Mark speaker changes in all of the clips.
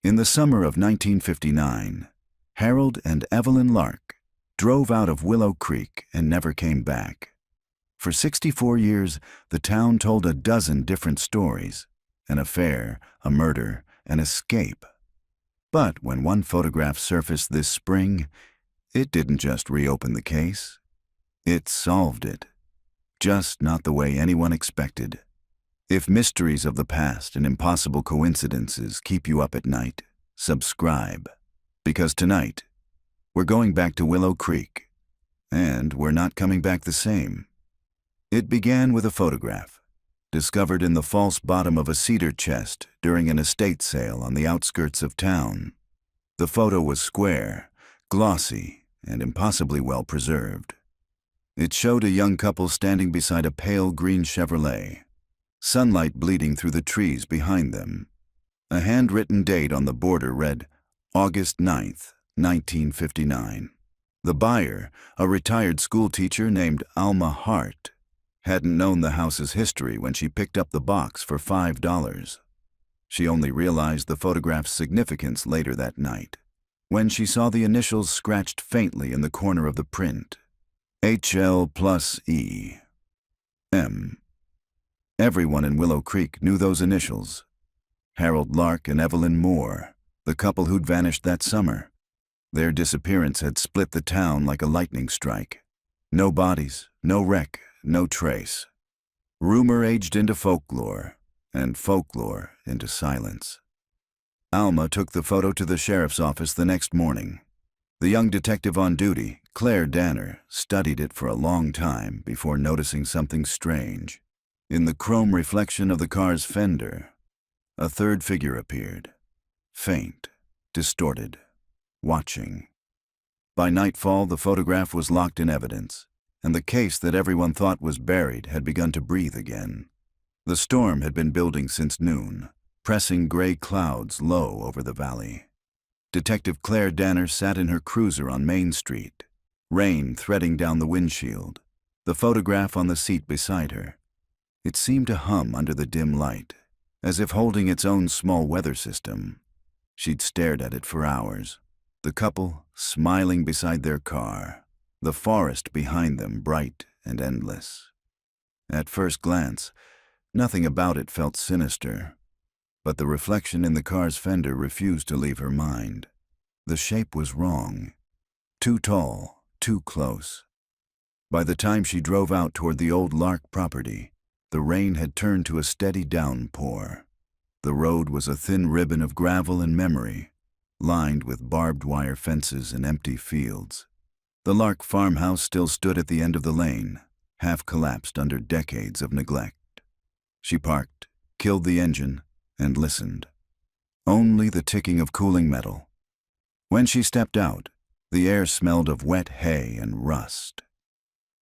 Speaker 1: In the summer of 1959, Harold and Evelyn Lark drove out of Willow Creek and never came back. For 64 years, the town told a dozen different stories: an affair, a murder, an escape. But when one photograph surfaced this spring, it didn't just reopen the case. It solved it. Just not the way anyone expected. If mysteries of the past and impossible coincidences keep you up at night, subscribe. Because tonight, we're going back to Willow Creek. And we're not coming back the same. It began with a photograph, discovered in the false bottom of a cedar chest during an estate sale on the outskirts of town. The photo was square, glossy, and impossibly well preserved. It showed a young couple standing beside a pale green Chevrolet, sunlight bleeding through the trees behind them. A handwritten date on the border read August 9th, 1959. The buyer, a retired schoolteacher named Alma Hart, hadn't known the house's history when she picked up the box for $5. She only realized the photograph's significance later that night, when she saw the initials scratched faintly in the corner of the print. HL+E. M. Everyone in Willow Creek knew those initials. Harold Lark and Evelyn Moore, the couple who'd vanished that summer. Their disappearance had split the town like a lightning strike. No bodies, no wreck, no trace. Rumor aged into folklore, and folklore into silence. Alma took the photo to the sheriff's office the next morning. The young detective on duty, Claire Danner, studied it for a long time before noticing something strange. In the chrome reflection of the car's fender, a third figure appeared. Faint, distorted, watching. By nightfall, the photograph was locked in evidence, and the case that everyone thought was buried had begun to breathe again. The storm had been building since noon, pressing gray clouds low over the valley. Detective Claire Danner sat in her cruiser on Main Street, rain threading down the windshield, the photograph on the seat beside her. It seemed to hum under the dim light, as if holding its own small weather system. She'd stared at it for hours, the couple smiling beside their car, the forest behind them bright and endless. At first glance, nothing about it felt sinister, but the reflection in the car's fender refused to leave her mind. The shape was wrong. Too tall, too close. By the time she drove out toward the old Lark property, the rain had turned to a steady downpour. The road was a thin ribbon of gravel and memory, lined with barbed wire fences and empty fields. The Lark farmhouse still stood at the end of the lane, half collapsed under decades of neglect. She parked, killed the engine, and listened. Only the ticking of cooling metal. When she stepped out, the air smelled of wet hay and rust.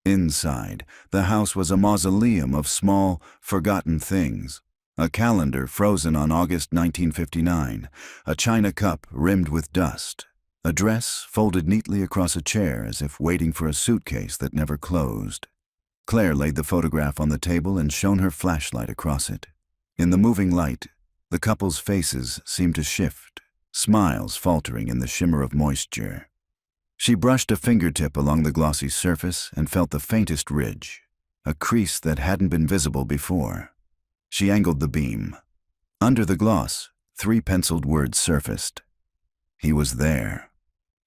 Speaker 1: Inside, the house was a mausoleum of small, forgotten things. A calendar frozen on August 1959, a china cup rimmed with dust, a dress folded neatly across a chair as if waiting for a suitcase that never closed. Claire laid the photograph on the table and shone her flashlight across it. In the moving light, the couple's faces seemed to shift, smiles faltering in the shimmer of moisture. She brushed a fingertip along the glossy surface and felt the faintest ridge, a crease that hadn't been visible before. She angled the beam. Under the gloss, 3 penciled words surfaced. He was there.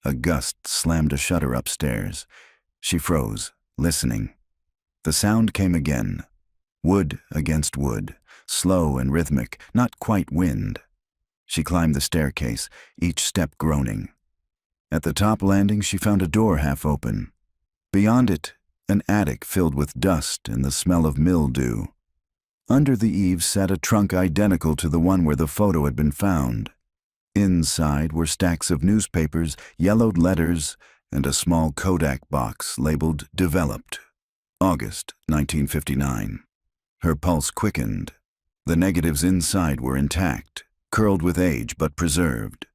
Speaker 1: A gust slammed a shutter upstairs. She froze, listening. The sound came again. Wood against wood, slow and rhythmic, not quite wind. She climbed the staircase, each step groaning. At the top landing, she found a door half open. Beyond it, an attic filled with dust and the smell of mildew. Under the eaves sat a trunk identical to the one where the photo had been found. Inside were stacks of newspapers, yellowed letters, and a small Kodak box labeled Developed, August 1959. Her pulse quickened. The negatives inside were intact, curled with age but preserved.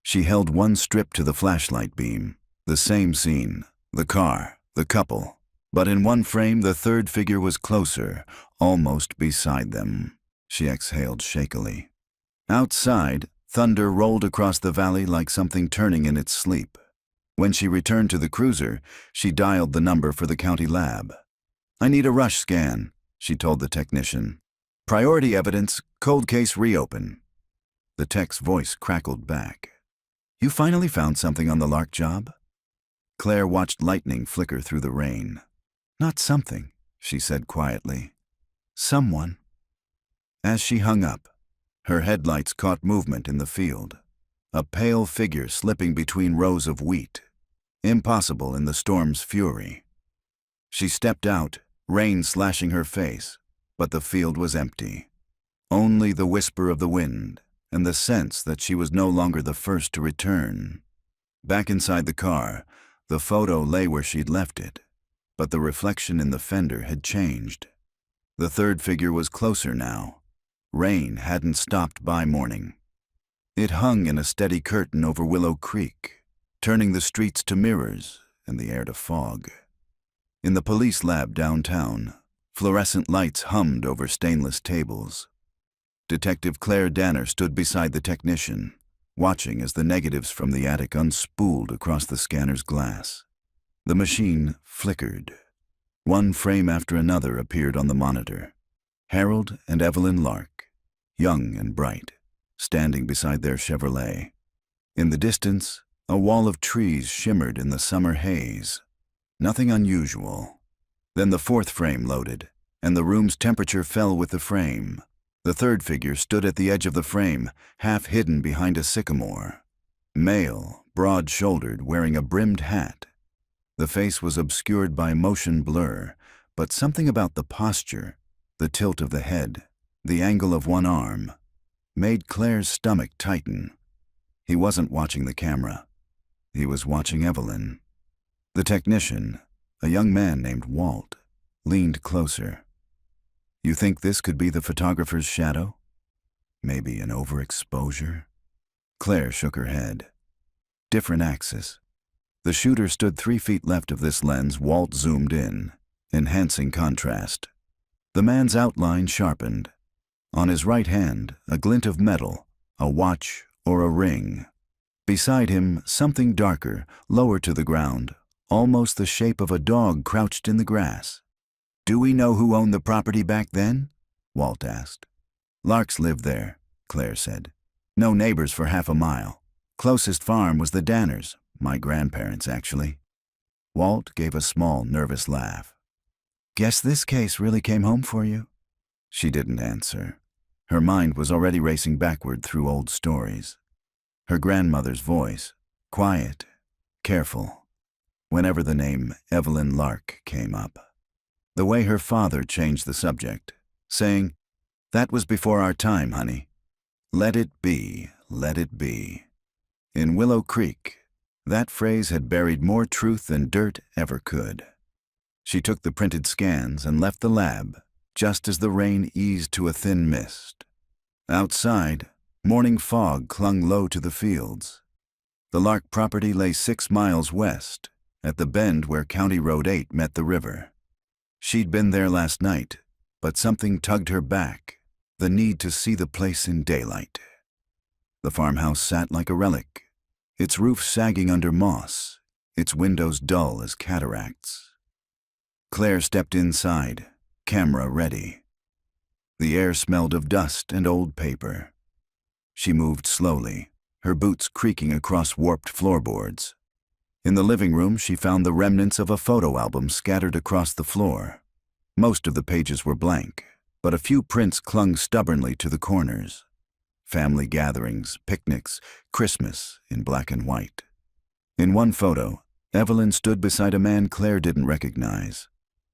Speaker 1: She held one strip to the flashlight beam. The same scene, the car, the couple. But in one frame, the third figure was closer, almost beside them. She exhaled shakily. Outside, Thunder rolled across the valley like something turning in its sleep. When she returned to the cruiser, she dialed the number for the county lab. "I need a rush scan," she told the technician. "Priority evidence, cold case reopen." The tech's voice crackled back. "You finally found something on the Lark job?" Claire watched lightning flicker through the rain. "Not something," she said quietly. "Someone." As she hung up, her headlights caught movement in the field. A pale figure slipping between rows of wheat. Impossible in the storm's fury. She stepped out, rain slashing her face, but the field was empty. Only the whisper of the wind and the sense that she was no longer the first to return. Back inside the car, the photo lay where she'd left it, but the reflection in the fender had changed. The third figure was closer now. Rain hadn't stopped by morning. It hung in a steady curtain over Willow Creek, turning the streets to mirrors and the air to fog. In the police lab downtown, fluorescent lights hummed over stainless tables. Detective Claire Danner stood beside the technician, watching as the negatives from the attic unspooled across the scanner's glass. The machine flickered. One frame after another appeared on the monitor. Harold and Evelyn Lark, young and bright, standing beside their Chevrolet. In the distance, a wall of trees shimmered in the summer haze. Nothing unusual. Then the fourth frame loaded, and the room's temperature fell with the frame. The third figure stood at the edge of the frame, half hidden behind a sycamore. Male, broad-shouldered, wearing a brimmed hat. The face was obscured by motion blur, but something about the posture, the tilt of the head, the angle of one arm, made Claire's stomach tighten. He wasn't watching the camera. He was watching Evelyn. The technician, a young man named Walt, leaned closer. "You think this could be the photographer's shadow? Maybe an overexposure?" Claire shook her head. Different axis. The shooter stood 3 feet left of this lens. Walt zoomed in, enhancing contrast. The man's outline sharpened. On his right hand, a glint of metal, a watch or a ring. Beside him, something darker, lower to the ground, almost the shape of a dog crouched in the grass. "Do we know who owned the property back then?" Walt asked. "Larks lived there," Claire said. "No neighbors for half a mile. Closest farm was the Danners, my grandparents, actually." Walt gave a small, nervous laugh. "Guess this case really came home for you?" She didn't answer. Her mind was already racing backward through old stories. Her grandmother's voice, quiet, careful, whenever the name Evelyn Lark came up. The way her father changed the subject, saying, "That was before our time, honey. Let it be, let it be." In Willow Creek, that phrase had buried more truth than dirt ever could. She took the printed scans and left the lab just as the rain eased to a thin mist. Outside, morning fog clung low to the fields. The Lark property lay 6 miles west, at the bend where County Road 8 met the river. She'd been there last night, but something tugged her back, the need to see the place in daylight. The farmhouse sat like a relic, its roof sagging under moss, its windows dull as cataracts. Claire stepped inside, camera ready. The air smelled of dust and old paper. She moved slowly, her boots creaking across warped floorboards. In the living room, she found the remnants of a photo album scattered across the floor. Most of the pages were blank, but a few prints clung stubbornly to the corners. Family gatherings, picnics, Christmas in black and white. In one photo, Evelyn stood beside a man Claire didn't recognize.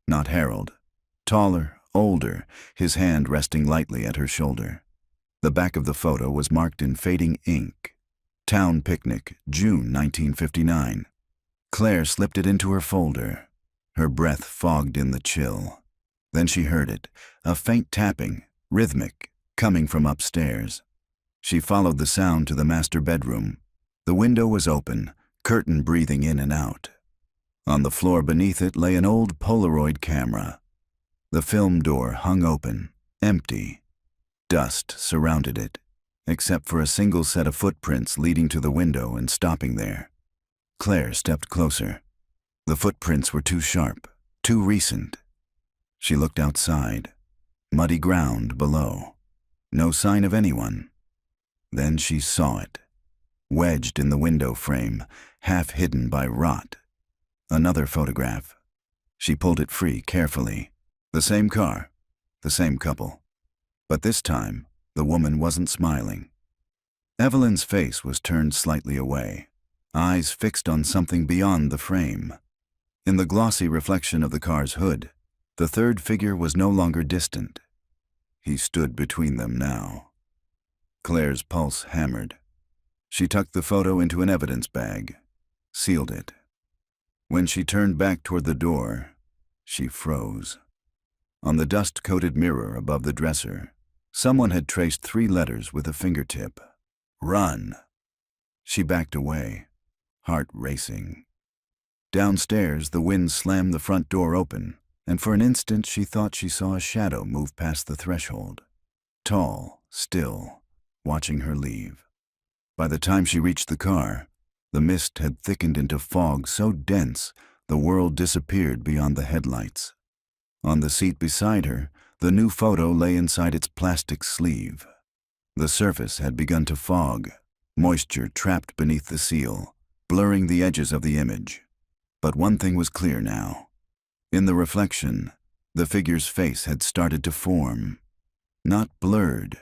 Speaker 1: Not Harold. Taller, older, his hand resting lightly at her shoulder. The back of the photo was marked in fading ink. Town Picnic, June 1959. Claire slipped it into her folder. Her breath fogged in the chill. Then she heard it, a faint tapping, rhythmic, coming from upstairs. She followed the sound to the master bedroom. The window was open, curtain breathing in and out. On the floor beneath it lay an old Polaroid camera. The film door hung open, empty. Dust surrounded it. except for a single set of footprints leading to the window and stopping there. Claire stepped closer. The footprints were too sharp, too recent. She looked outside. Muddy ground below. No sign of anyone. Then she saw it. Wedged in the window frame, half hidden by rot. Another photograph. She pulled it free carefully. The same car, the same couple. But this time, the woman wasn't smiling. Evelyn's face was turned slightly away, eyes fixed on something beyond the frame. In the glossy reflection of the car's hood, the third figure was no longer distant. He stood between them now. Claire's pulse hammered. She tucked the photo into an evidence bag, sealed it. When she turned back toward the door, she froze. On the dust-coated mirror above the dresser, someone had traced 3 letters with a fingertip. Run. She backed away, heart racing. Downstairs, the wind slammed the front door open, and for an instant she thought she saw a shadow move past the threshold. Tall, still, watching her leave. By the time she reached the car, the mist had thickened into fog so dense the world disappeared beyond the headlights. On the seat beside her, the new photo lay inside its plastic sleeve. The surface had begun to fog, moisture trapped beneath the seal, blurring the edges of the image. But one thing was clear now. In the reflection, the figure's face had started to form. Not blurred,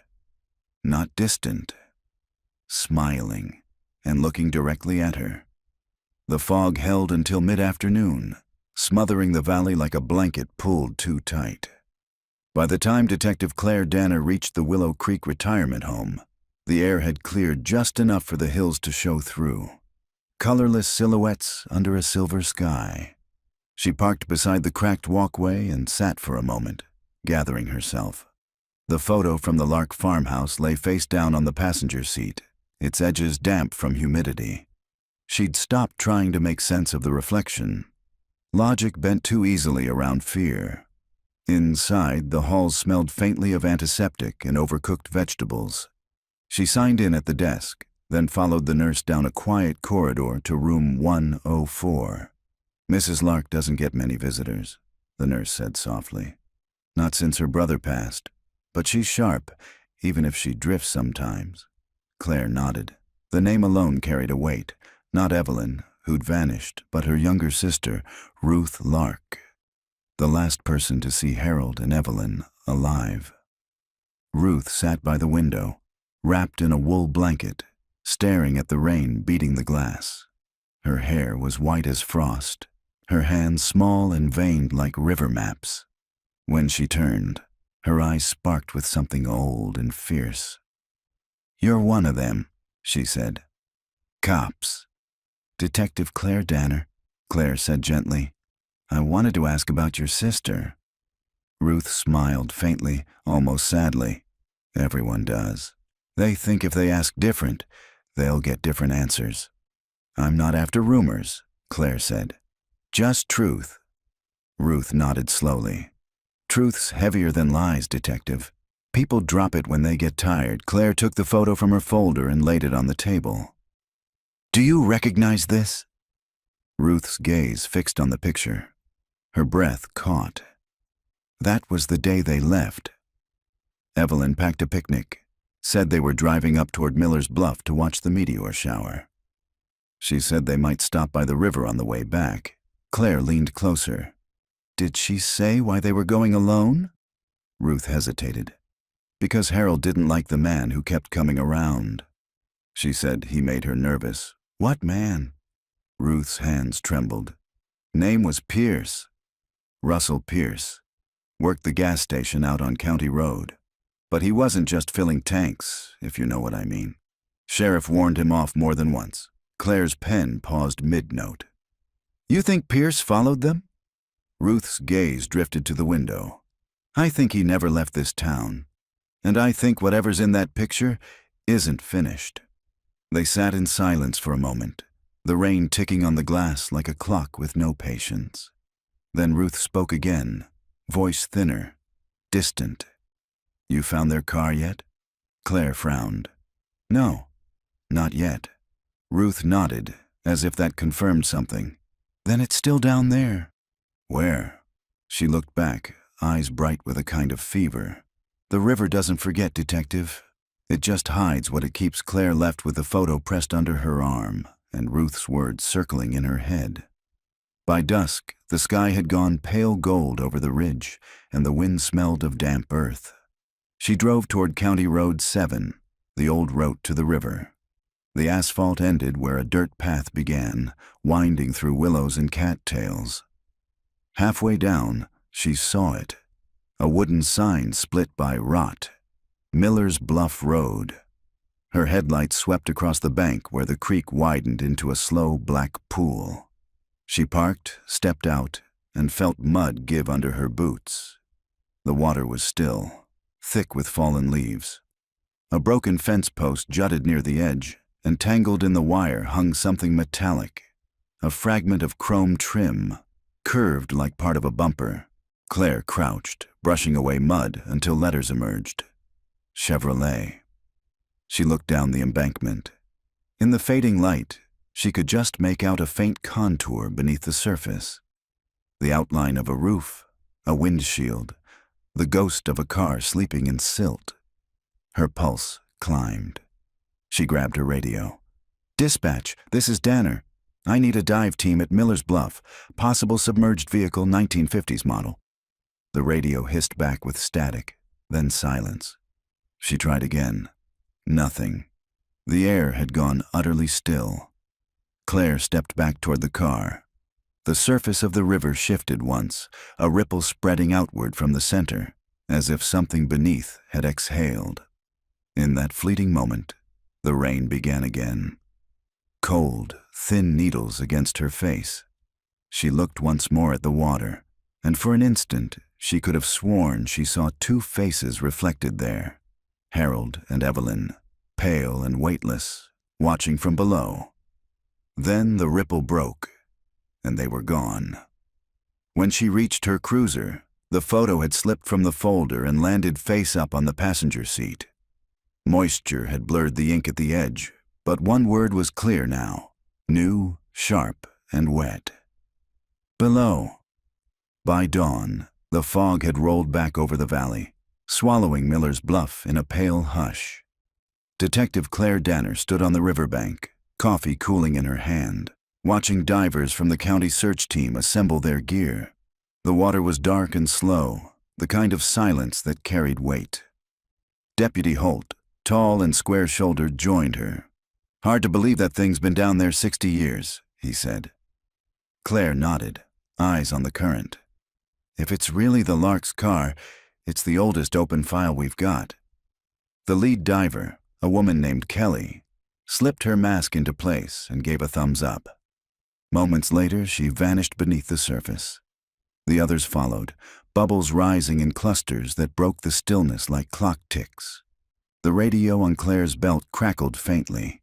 Speaker 1: not distant. Smiling and looking directly at her. The fog held until mid-afternoon, smothering the valley like a blanket pulled too tight. By the time Detective Claire Danner reached the Willow Creek retirement home, the air had cleared just enough for the hills to show through. Colorless silhouettes under a silver sky. She parked beside the cracked walkway and sat for a moment, gathering herself. The photo from the Lark farmhouse lay face down on the passenger seat, its edges damp from humidity. She'd stopped trying to make sense of the reflection. Logic bent too easily around fear. Inside, the halls smelled faintly of antiseptic and overcooked vegetables. She signed in at the desk, then followed the nurse down a quiet corridor to room 104. Mrs. Lark doesn't get many visitors, the nurse said softly. Not since her brother passed, but she's sharp, even if she drifts sometimes. Claire nodded. The name alone carried a weight. Not Evelyn, who'd vanished, but her younger sister, Ruth Lark. The last person to see Harold and Evelyn alive. Ruth sat by the window, wrapped in a wool blanket, staring at the rain beating the glass. Her hair was white as frost, her hands small and veined like river maps. When she turned, her eyes sparked with something old and fierce. "You're one of them," she said. "Cops." "Detective Claire Danner," Claire said gently. "I wanted to ask about your sister." Ruth smiled faintly, almost sadly. Everyone does. They think if they ask different, they'll get different answers. "I'm not after rumors," Claire said. "Just truth." Ruth nodded slowly. "Truth's heavier than lies, Detective. People drop it when they get tired." Claire took the photo from her folder and laid it on the table. "Do you recognize this?" Ruth's gaze fixed on the picture. Her breath caught. That was the day they left. Evelyn packed a picnic, said they were driving up toward Miller's Bluff to watch the meteor shower. She said they might stop by the river on the way back. Claire leaned closer. "Did she say why they were going alone?" Ruth hesitated. "Because Harold didn't like the man who kept coming around." She said he made her nervous. "What man?" Ruth's hands trembled. "Name was Pierce. Russell Pierce. Worked the gas station out on County Road. But he wasn't just filling tanks, if you know what I mean. Sheriff warned him off more than once." Claire's pen paused mid-note. "You think Pierce followed them?" Ruth's gaze drifted to the window. "I think he never left this town. And I think whatever's in that picture isn't finished." They sat in silence for a moment, the rain ticking on the glass like a clock with no patience. Then Ruth spoke again, voice thinner, distant. "You found their car yet?" Claire frowned. No, not yet. Ruth nodded, as if that confirmed something. Then it's still down there. Where? She looked back, eyes bright with a kind of fever. The river doesn't forget, Detective. It just hides what it keeps. Claire left with the photo pressed under her arm, and Ruth's words circling in her head. By dusk, the sky had gone pale gold over the ridge, and the wind smelled of damp earth. She drove toward County Road 7, the old route to the river. The asphalt ended where a dirt path began, winding through willows and cattails. Halfway down, she saw it. A wooden sign split by rot. Miller's Bluff Road. Her headlights swept across the bank where the creek widened into a slow black pool. She parked, stepped out, and felt mud give under her boots. The water was still, thick with fallen leaves. A broken fence post jutted near the edge, and tangled in the wire hung something metallic, a fragment of chrome trim, curved like part of a bumper. Claire crouched, brushing away mud until letters emerged. Chevrolet. She looked down the embankment. In the fading light, she could just make out a faint contour beneath the surface. The outline of a roof, a windshield, the ghost of a car sleeping in silt. Her pulse climbed. She grabbed her radio. "Dispatch, this is Danner. I need a dive team at Miller's Bluff, possible submerged vehicle 1950s model." The radio hissed back with static, then silence. She tried again. Nothing. The air had gone utterly still. Claire stepped back toward the car. The surface of the river shifted once, a ripple spreading outward from the center, as if something beneath had exhaled. In that fleeting moment, the rain began again. Cold, thin needles against her face. She looked once more at the water, and for an instant she could have sworn she saw two faces reflected there, Harold and Evelyn, pale and weightless, watching from below. Then the ripple broke, and they were gone. When she reached her cruiser, the photo had slipped from the folder and landed face up on the passenger seat. Moisture had blurred the ink at the edge, but one word was clear now, new, sharp, and wet. Below. By dawn, the fog had rolled back over the valley, swallowing Miller's Bluff in a pale hush. Detective Claire Danner stood on the riverbank, coffee cooling in her hand, watching divers from the county search team assemble their gear. The water was dark and slow, the kind of silence that carried weight. Deputy Holt, tall and square-shouldered, joined her. "Hard to believe that thing's been down there 60 years, he said. Claire nodded, eyes on the current. If it's really the Lark's car, it's the oldest open file we've got. The lead diver, a woman named Kelly, slipped her mask into place and gave a thumbs up. Moments later, she vanished beneath the surface. The others followed, bubbles rising in clusters that broke the stillness like clock ticks. The radio on Claire's belt crackled faintly.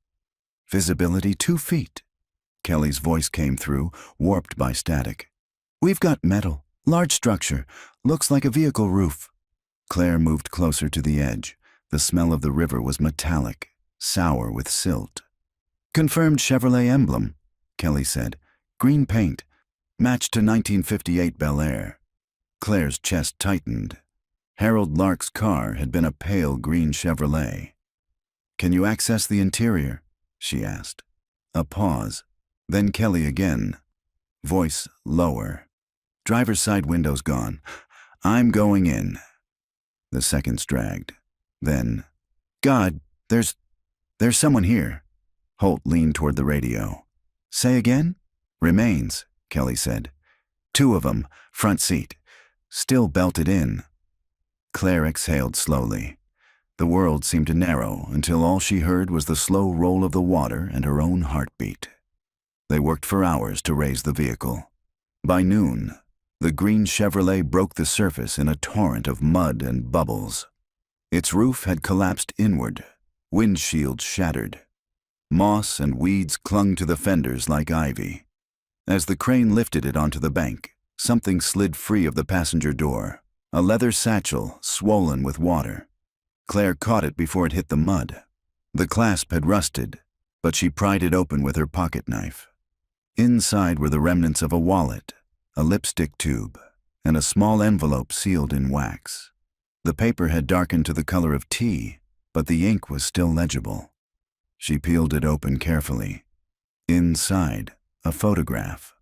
Speaker 1: "Visibility 2 feet. Kelly's voice came through, warped by static. "We've got metal, large structure, looks like a vehicle roof." Claire moved closer to the edge. The smell of the river was metallic, sour with silt. "Confirmed Chevrolet emblem," Kelly said. "Green paint, matched to 1958 Bel Air." Claire's chest tightened. Harold Lark's car had been a pale green Chevrolet. "Can you access the interior?" she asked. A pause. Then Kelly again. Voice lower. "Driver's side window's gone. I'm going in." The seconds dragged. Then, "God, there's someone here." Holt leaned toward the radio. "Say again?" "Remains," Kelly said. "2 of them, front seat. Still belted in." Claire exhaled slowly. The world seemed to narrow until all she heard was the slow roll of the water and her own heartbeat. They worked for hours to raise the vehicle. By noon, the green Chevrolet broke the surface in a torrent of mud and bubbles. Its roof had collapsed inward, windshields shattered. Moss and weeds clung to the fenders like ivy. As the crane lifted it onto the bank, something slid free of the passenger door, a leather satchel swollen with water. Claire caught it before it hit the mud. The clasp had rusted, but she pried it open with her pocket knife. Inside were the remnants of a wallet, a lipstick tube, and a small envelope sealed in wax. The paper had darkened to the color of tea, but the ink was still legible. She peeled it open carefully. Inside, a photograph.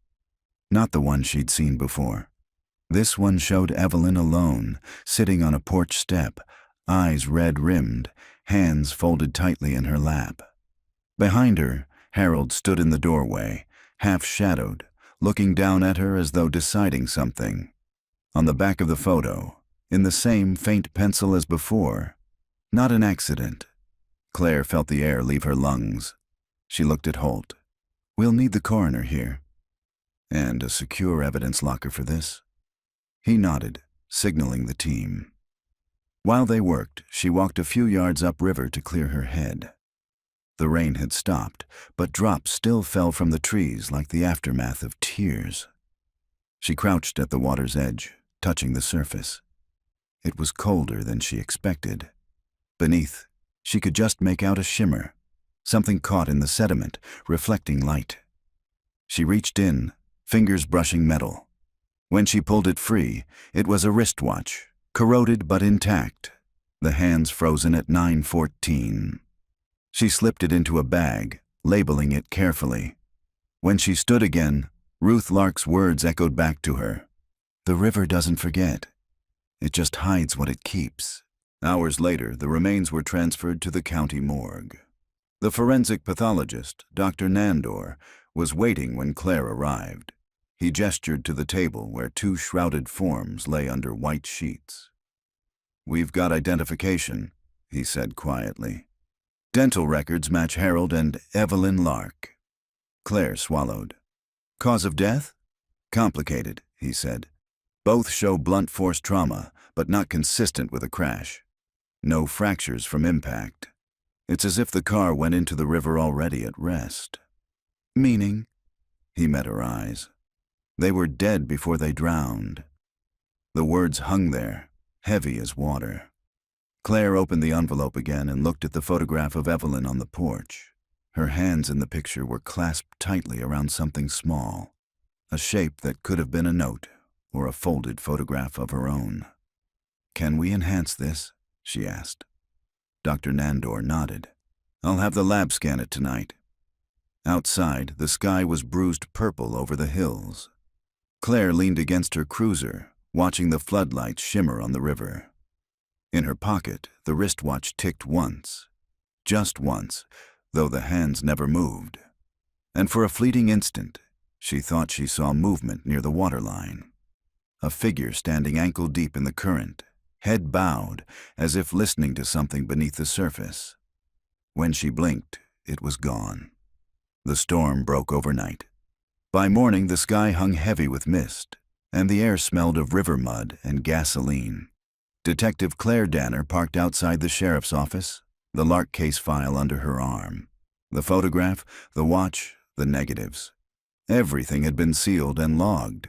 Speaker 1: Not the one she'd seen before. This one showed Evelyn alone, sitting on a porch step, eyes red-rimmed, hands folded tightly in her lap. Behind her, Harold stood in the doorway, half-shadowed, looking down at her as though deciding something. On the back of the photo, in the same faint pencil as before, "Not an accident." Claire felt the air leave her lungs. She looked at Holt. "We'll need the coroner here." "And a secure evidence locker for this?" He nodded, signaling the team. While they worked, she walked a few yards upriver to clear her head. The rain had stopped, but drops still fell from the trees like the aftermath of tears. She crouched at the water's edge, touching the surface. It was colder than she expected. Beneath, she could just make out a shimmer, something caught in the sediment, reflecting light. She reached in, fingers brushing metal. When she pulled it free, it was a wristwatch, corroded but intact, the hands frozen at 9:14. She slipped it into a bag, labeling it carefully. When she stood again, Ruth Lark's words echoed back to her. "The river doesn't forget. It just hides what it keeps." Hours later, the remains were transferred to the county morgue. The forensic pathologist, Dr. Nandor, was waiting when Claire arrived. He gestured to the table where two shrouded forms lay under white sheets. "We've got identification," he said quietly. "Dental records match Harold and Evelyn Lark." Claire swallowed. "Cause of death?" "Complicated," he said. "Both show blunt force trauma, but not consistent with a crash. No fractures from impact. It's as if the car went into the river already at rest." "Meaning?" He met her eyes. "They were dead before they drowned." The words hung there, heavy as water. Claire opened the envelope again and looked at the photograph of Evelyn on the porch. Her hands in the picture were clasped tightly around something small, a shape that could have been a note or a folded photograph of her own. "Can we enhance this?" she asked. Dr. Nandor nodded. "I'll have the lab scan it tonight." Outside, the sky was bruised purple over the hills. Claire leaned against her cruiser, watching the floodlights shimmer on the river. In her pocket, the wristwatch ticked once. Just once, though the hands never moved. And for a fleeting instant, she thought she saw movement near the waterline. A figure standing ankle-deep in the current, head bowed, as if listening to something beneath the surface. When she blinked, it was gone. The storm broke overnight. By morning, the sky hung heavy with mist, and the air smelled of river mud and gasoline. Detective Claire Danner parked outside the sheriff's office, the Lark case file under her arm. The photograph, the watch, the negatives. Everything had been sealed and logged.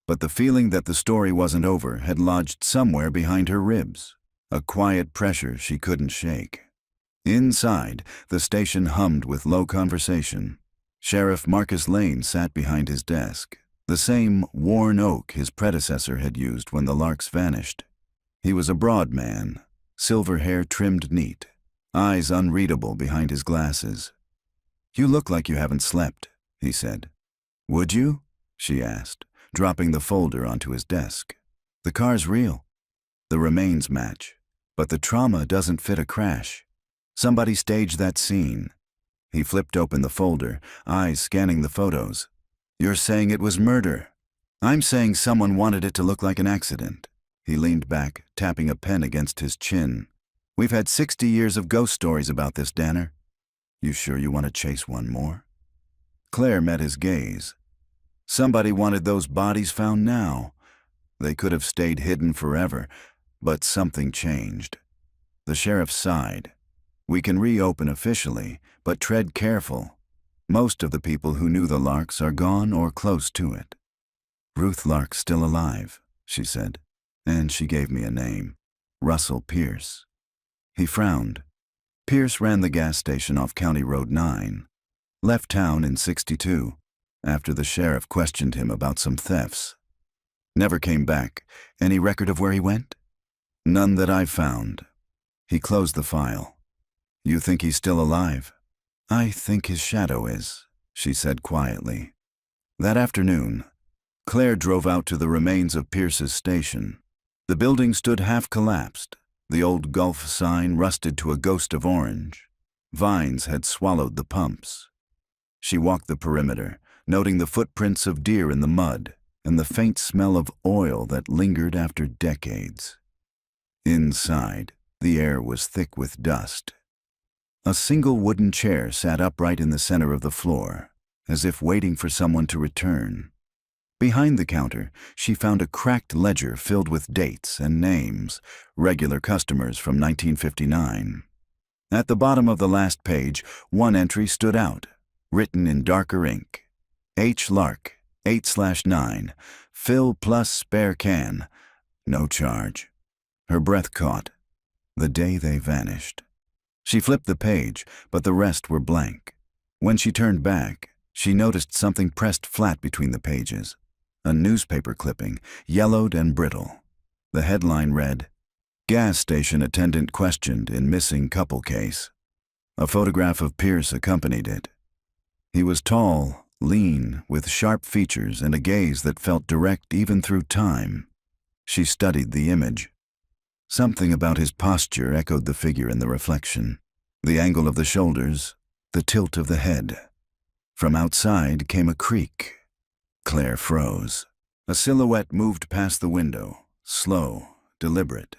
Speaker 1: But the feeling that the story wasn't over had lodged somewhere behind her ribs, a quiet pressure she couldn't shake. Inside, the station hummed with low conversation. Sheriff Marcus Lane sat behind his desk, the same worn oak his predecessor had used when the Larks vanished. He was a broad man, silver hair trimmed neat, eyes unreadable behind his glasses. "You look like you haven't slept," he said. "Would you?" she asked, dropping the folder onto his desk. "The car's real. The remains match, but the trauma doesn't fit a crash. Somebody staged that scene." He flipped open the folder, eyes scanning the photos. "You're saying it was murder." "I'm saying someone wanted it to look like an accident." He leaned back, tapping a pen against his chin. "We've had 60 years of ghost stories about this, Danner. You sure you want to chase one more?" Claire met his gaze. Somebody wanted those bodies found now. They could have stayed hidden forever, but something changed. The sheriff sighed. "We can reopen officially, but tread careful. Most of the people who knew the Larks are gone or close to it." "Ruth Lark's still alive," she said, "and she gave me a name, Russell Pierce." He frowned. Pierce ran the gas station off County Road 9, left town in '62 after the sheriff questioned him about some thefts. Never came back. Any record of where he went? None that I've found. He closed the file. You think he's still alive? I think his shadow is, she said quietly. That afternoon, Claire drove out to the remains of Pierce's station. The building stood half collapsed, the old Gulf sign rusted to a ghost of orange. Vines had swallowed the pumps. She walked the perimeter, noting the footprints of deer in the mud and the faint smell of oil that lingered after decades. Inside, the air was thick with dust. A single wooden chair sat upright in the center of the floor, as if waiting for someone to return. Behind the counter, she found a cracked ledger filled with dates and names, regular customers from 1959. At the bottom of the last page, one entry stood out, written in darker ink. H. Lark, 8/9, fill plus spare can, no charge. Her breath caught. The day they vanished. She flipped the page, but the rest were blank. When she turned back, she noticed something pressed flat between the pages. A newspaper clipping, yellowed and brittle. The headline read, "Gas station attendant questioned in missing couple case." A photograph of Pierce accompanied it. He was tall, lean, with sharp features and a gaze that felt direct even through time. She studied the image. Something about his posture echoed the figure in the reflection. The angle of the shoulders, the tilt of the head. From outside came a creak. Claire froze. A silhouette moved past the window, slow, deliberate.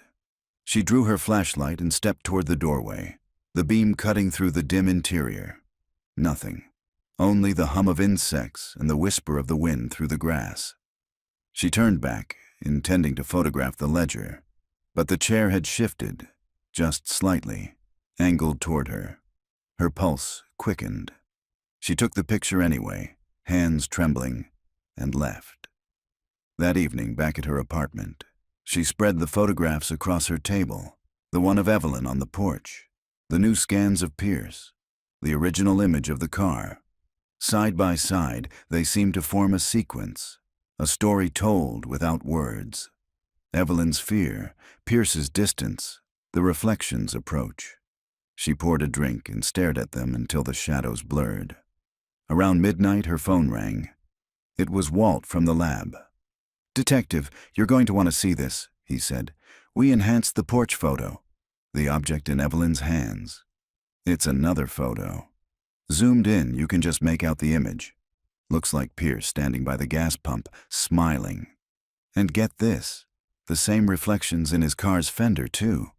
Speaker 1: She drew her flashlight and stepped toward the doorway, the beam cutting through the dim interior. Nothing. Only the hum of insects and the whisper of the wind through the grass. She turned back, intending to photograph the ledger, but the chair had shifted, just slightly, angled toward her. Her pulse quickened. She took the picture anyway, hands trembling, and left. That evening, back at her apartment, she spread the photographs across her table, the one of Evelyn on the porch, the new scans of Pierce, the original image of the car. Side by side, they seemed to form a sequence, a story told without words. Evelyn's fear, Pierce's distance, the reflections' approach. She poured a drink and stared at them until the shadows blurred. Around midnight, her phone rang. It was Walt from the lab. "Detective, you're going to want to see this," he said. "We enhanced the porch photo." The object in Evelyn's hands. It's another photo. Zoomed in, you can just make out the image. Looks like Pierce standing by the gas pump, smiling. And get this, the same reflections in his car's fender, too.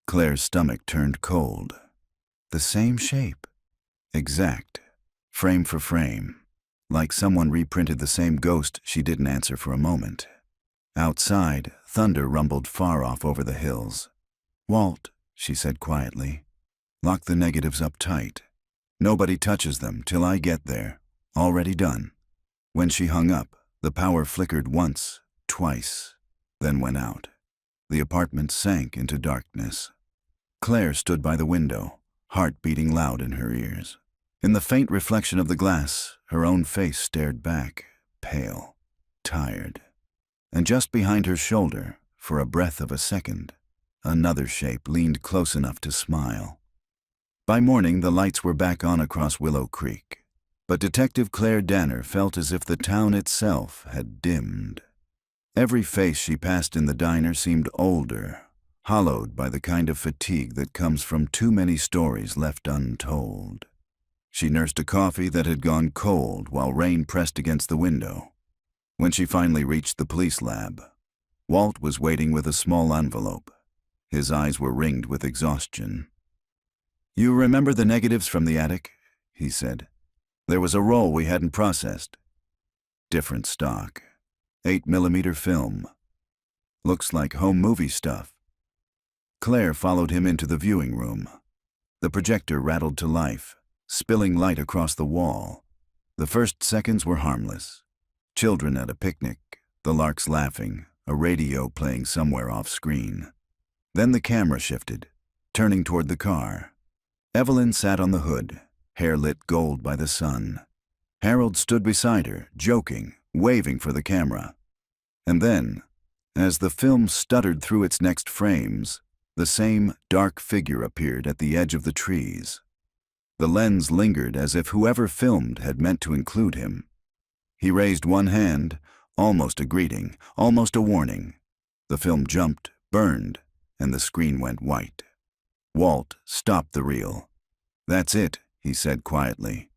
Speaker 1: Claire's stomach turned cold. The same shape. Exact. Frame for frame. Like someone reprinted the same ghost she didn't answer for a moment. Outside, thunder rumbled far off over the hills. "Walt," she said quietly, "lock the negatives up tight. Nobody touches them till I get there. Already done." When she hung up, the power flickered once, twice, then went out. The apartment sank into darkness. Claire stood by the window, heart beating loud in her ears. In the faint reflection of the glass, her own face stared back, pale, tired. And just behind her shoulder, for a breath of a second, another shape leaned close enough to smile. By morning, the lights were back on across Willow Creek, but Detective Claire Danner felt as if the town itself had dimmed. Every face she passed in the diner seemed older, hollowed by the kind of fatigue that comes from too many stories left untold. She nursed a coffee that had gone cold while rain pressed against the window. When she finally reached the police lab, Walt was waiting with a small envelope. His eyes were ringed with exhaustion. "You remember the negatives from the attic?" he said. "There was a roll we hadn't processed. Different stock. 8mm film. Looks like home movie stuff." Claire followed him into the viewing room. The projector rattled to life, spilling light across the wall. The first seconds were harmless. Children at a picnic, the larks laughing, a radio playing somewhere off screen. Then the camera shifted, turning toward the car. Evelyn sat on the hood, hair lit gold by the sun. Harold stood beside her, joking, waving for the camera. And then, as the film stuttered through its next frames, the same dark figure appeared at the edge of the trees. The lens lingered as if whoever filmed had meant to include him. He raised one hand, almost a greeting, almost a warning. The film jumped, burned, and the screen went white. Walt stopped the reel. "That's it," he said quietly.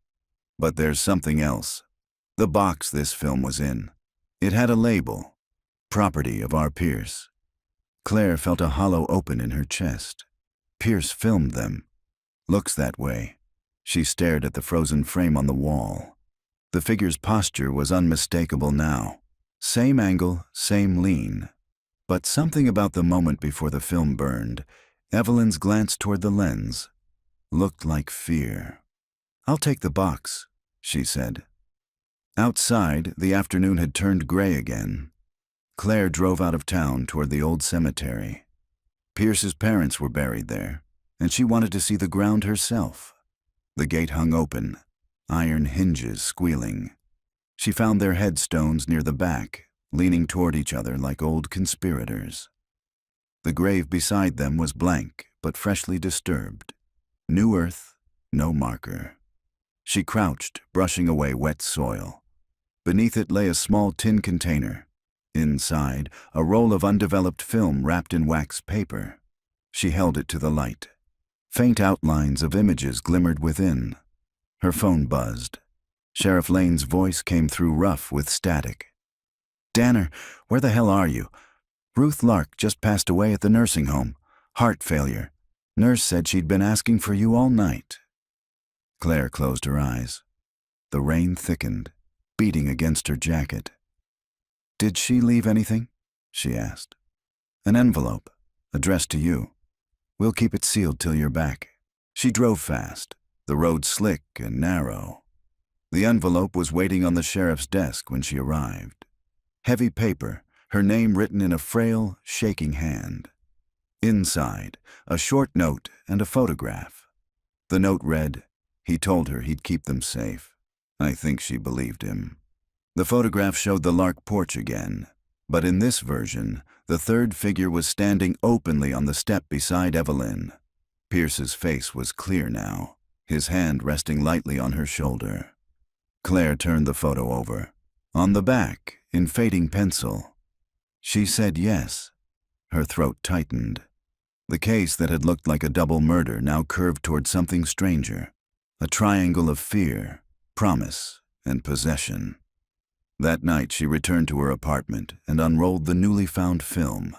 Speaker 1: "But there's something else. The box this film was in. It had a label. Property of R. Pierce." Claire felt a hollow open in her chest. Pierce filmed them. Looks that way. She stared at the frozen frame on the wall. The figure's posture was unmistakable now. Same angle, same lean. But something about the moment before the film burned, Evelyn's glance toward the lens, looked like fear. "I'll take the box," she said. Outside, the afternoon had turned gray again. Claire drove out of town toward the old cemetery. Pierce's parents were buried there, and she wanted to see the ground herself. The gate hung open, iron hinges squealing. She found their headstones near the back, leaning toward each other like old conspirators. The grave beside them was blank, but freshly disturbed. New earth, no marker. She crouched, brushing away wet soil. Beneath it lay a small tin container. Inside, a roll of undeveloped film wrapped in wax paper. She held it to the light. Faint outlines of images glimmered within. Her phone buzzed. Sheriff Lane's voice came through rough with static. "Danner, where the hell are you? Ruth Lark just passed away at the nursing home. Heart failure. Nurse said she'd been asking for you all night." Claire closed her eyes. The rain thickened, beating against her jacket. "Did she leave anything?" she asked. "An envelope, addressed to you. We'll keep it sealed till you're back." She drove fast, the road slick and narrow. The envelope was waiting on the sheriff's desk when she arrived. Heavy paper, her name written in a frail, shaking hand. Inside, a short note and a photograph. The note read, "He told her he'd keep them safe." I think she believed him. The photograph showed the Lark porch again, but in this version, the third figure was standing openly on the step beside Evelyn. Pierce's face was clear now, his hand resting lightly on her shoulder. Claire turned the photo over. On the back, in fading pencil, she said yes. Her throat tightened. The case that had looked like a double murder now curved toward something stranger, a triangle of fear, promise, and possession. That night she returned to her apartment and unrolled the newly found film.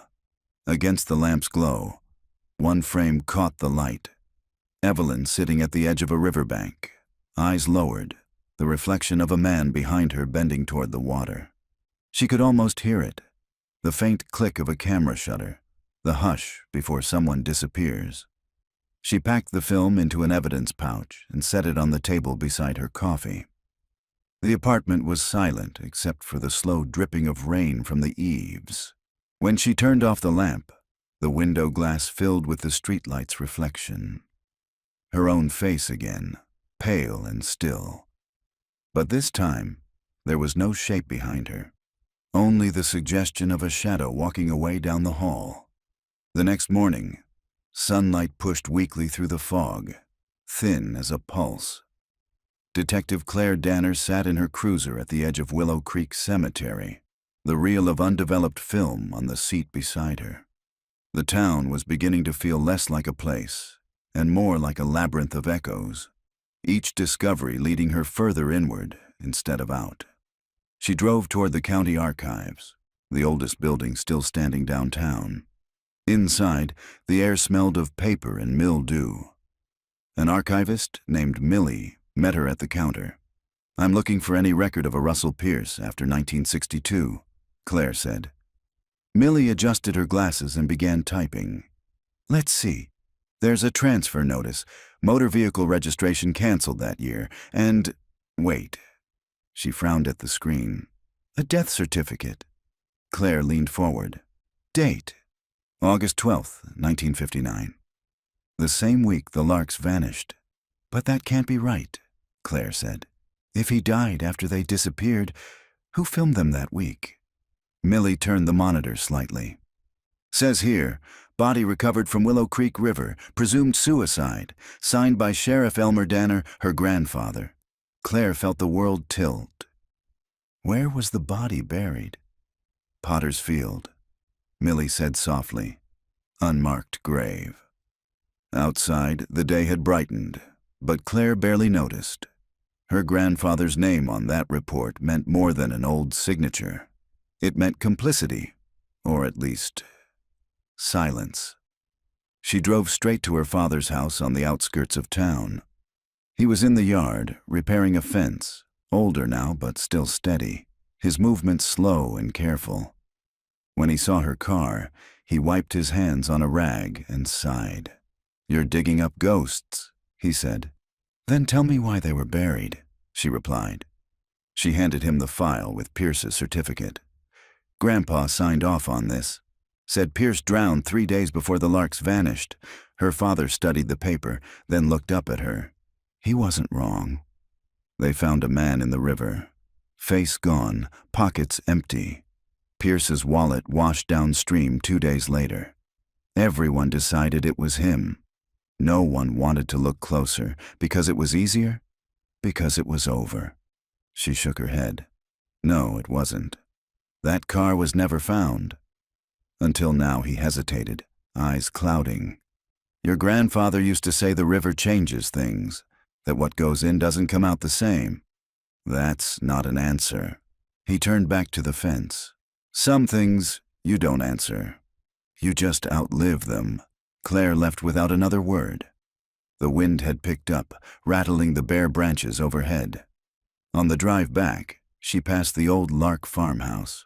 Speaker 1: Against the lamp's glow, one frame caught the light. Evelyn sitting at the edge of a riverbank, eyes lowered, the reflection of a man behind her bending toward the water. She could almost hear it, the faint click of a camera shutter, the hush before someone disappears. She packed the film into an evidence pouch and set it on the table beside her coffee. The apartment was silent except for the slow dripping of rain from the eaves. When she turned off the lamp, the window glass filled with the streetlight's reflection. Her own face again, pale and still. But this time, there was no shape behind her, only the suggestion of a shadow walking away down the hall. The next morning, sunlight pushed weakly through the fog, thin as a pulse. Detective Claire Danner sat in her cruiser at the edge of Willow Creek Cemetery, the reel of undeveloped film on the seat beside her. The town was beginning to feel less like a place, and more like a labyrinth of echoes, each discovery leading her further inward instead of out. She drove toward the county archives, the oldest building still standing downtown. Inside, the air smelled of paper and mildew. An archivist named Millie met her at the counter. "I'm looking for any record of a Russell Pierce after 1962, Claire said. Millie adjusted her glasses and began typing. "Let's see. There's a transfer notice. Motor vehicle registration canceled that year. And, wait." She frowned at the screen. "A death certificate." Claire leaned forward. "Date. August 12th, 1959. The same week the Larks vanished. But that can't be right, Claire said. If he died after they disappeared, who filmed them that week? Millie turned the monitor slightly. Says here, body recovered from Willow Creek River, presumed suicide, signed by Sheriff Elmer Danner, her grandfather. Claire felt the world tilt. Where was the body buried? Potter's Field, Millie said softly. Unmarked grave. Outside, the day had brightened, but Claire barely noticed. Her grandfather's name on that report meant more than an old signature. It meant complicity, or at least silence. She drove straight to her father's house on the outskirts of town. He was in the yard, repairing a fence, older now but still steady, his movements slow and careful. When he saw her car, he wiped his hands on a rag and sighed. "You're digging up ghosts," he said. "Then tell me why they were buried," she replied. She handed him the file with Pierce's certificate. Grandpa signed off on this. Said Pierce drowned 3 days before the Larks vanished. Her father studied the paper, then looked up at her. He wasn't wrong. They found a man in the river. Face gone, pockets empty. Pierce's wallet washed downstream 2 days later. Everyone decided it was him. No one wanted to look closer, because it was easier, because it was over. She shook her head. No, it wasn't. That car was never found. Until now he hesitated, eyes clouding. Your grandfather used to say the river changes things, that what goes in doesn't come out the same. That's not an answer. He turned back to the fence. Some things you don't answer. You just outlive them. Claire left without another word. The wind had picked up, rattling the bare branches overhead. On the drive back, she passed the old Lark farmhouse.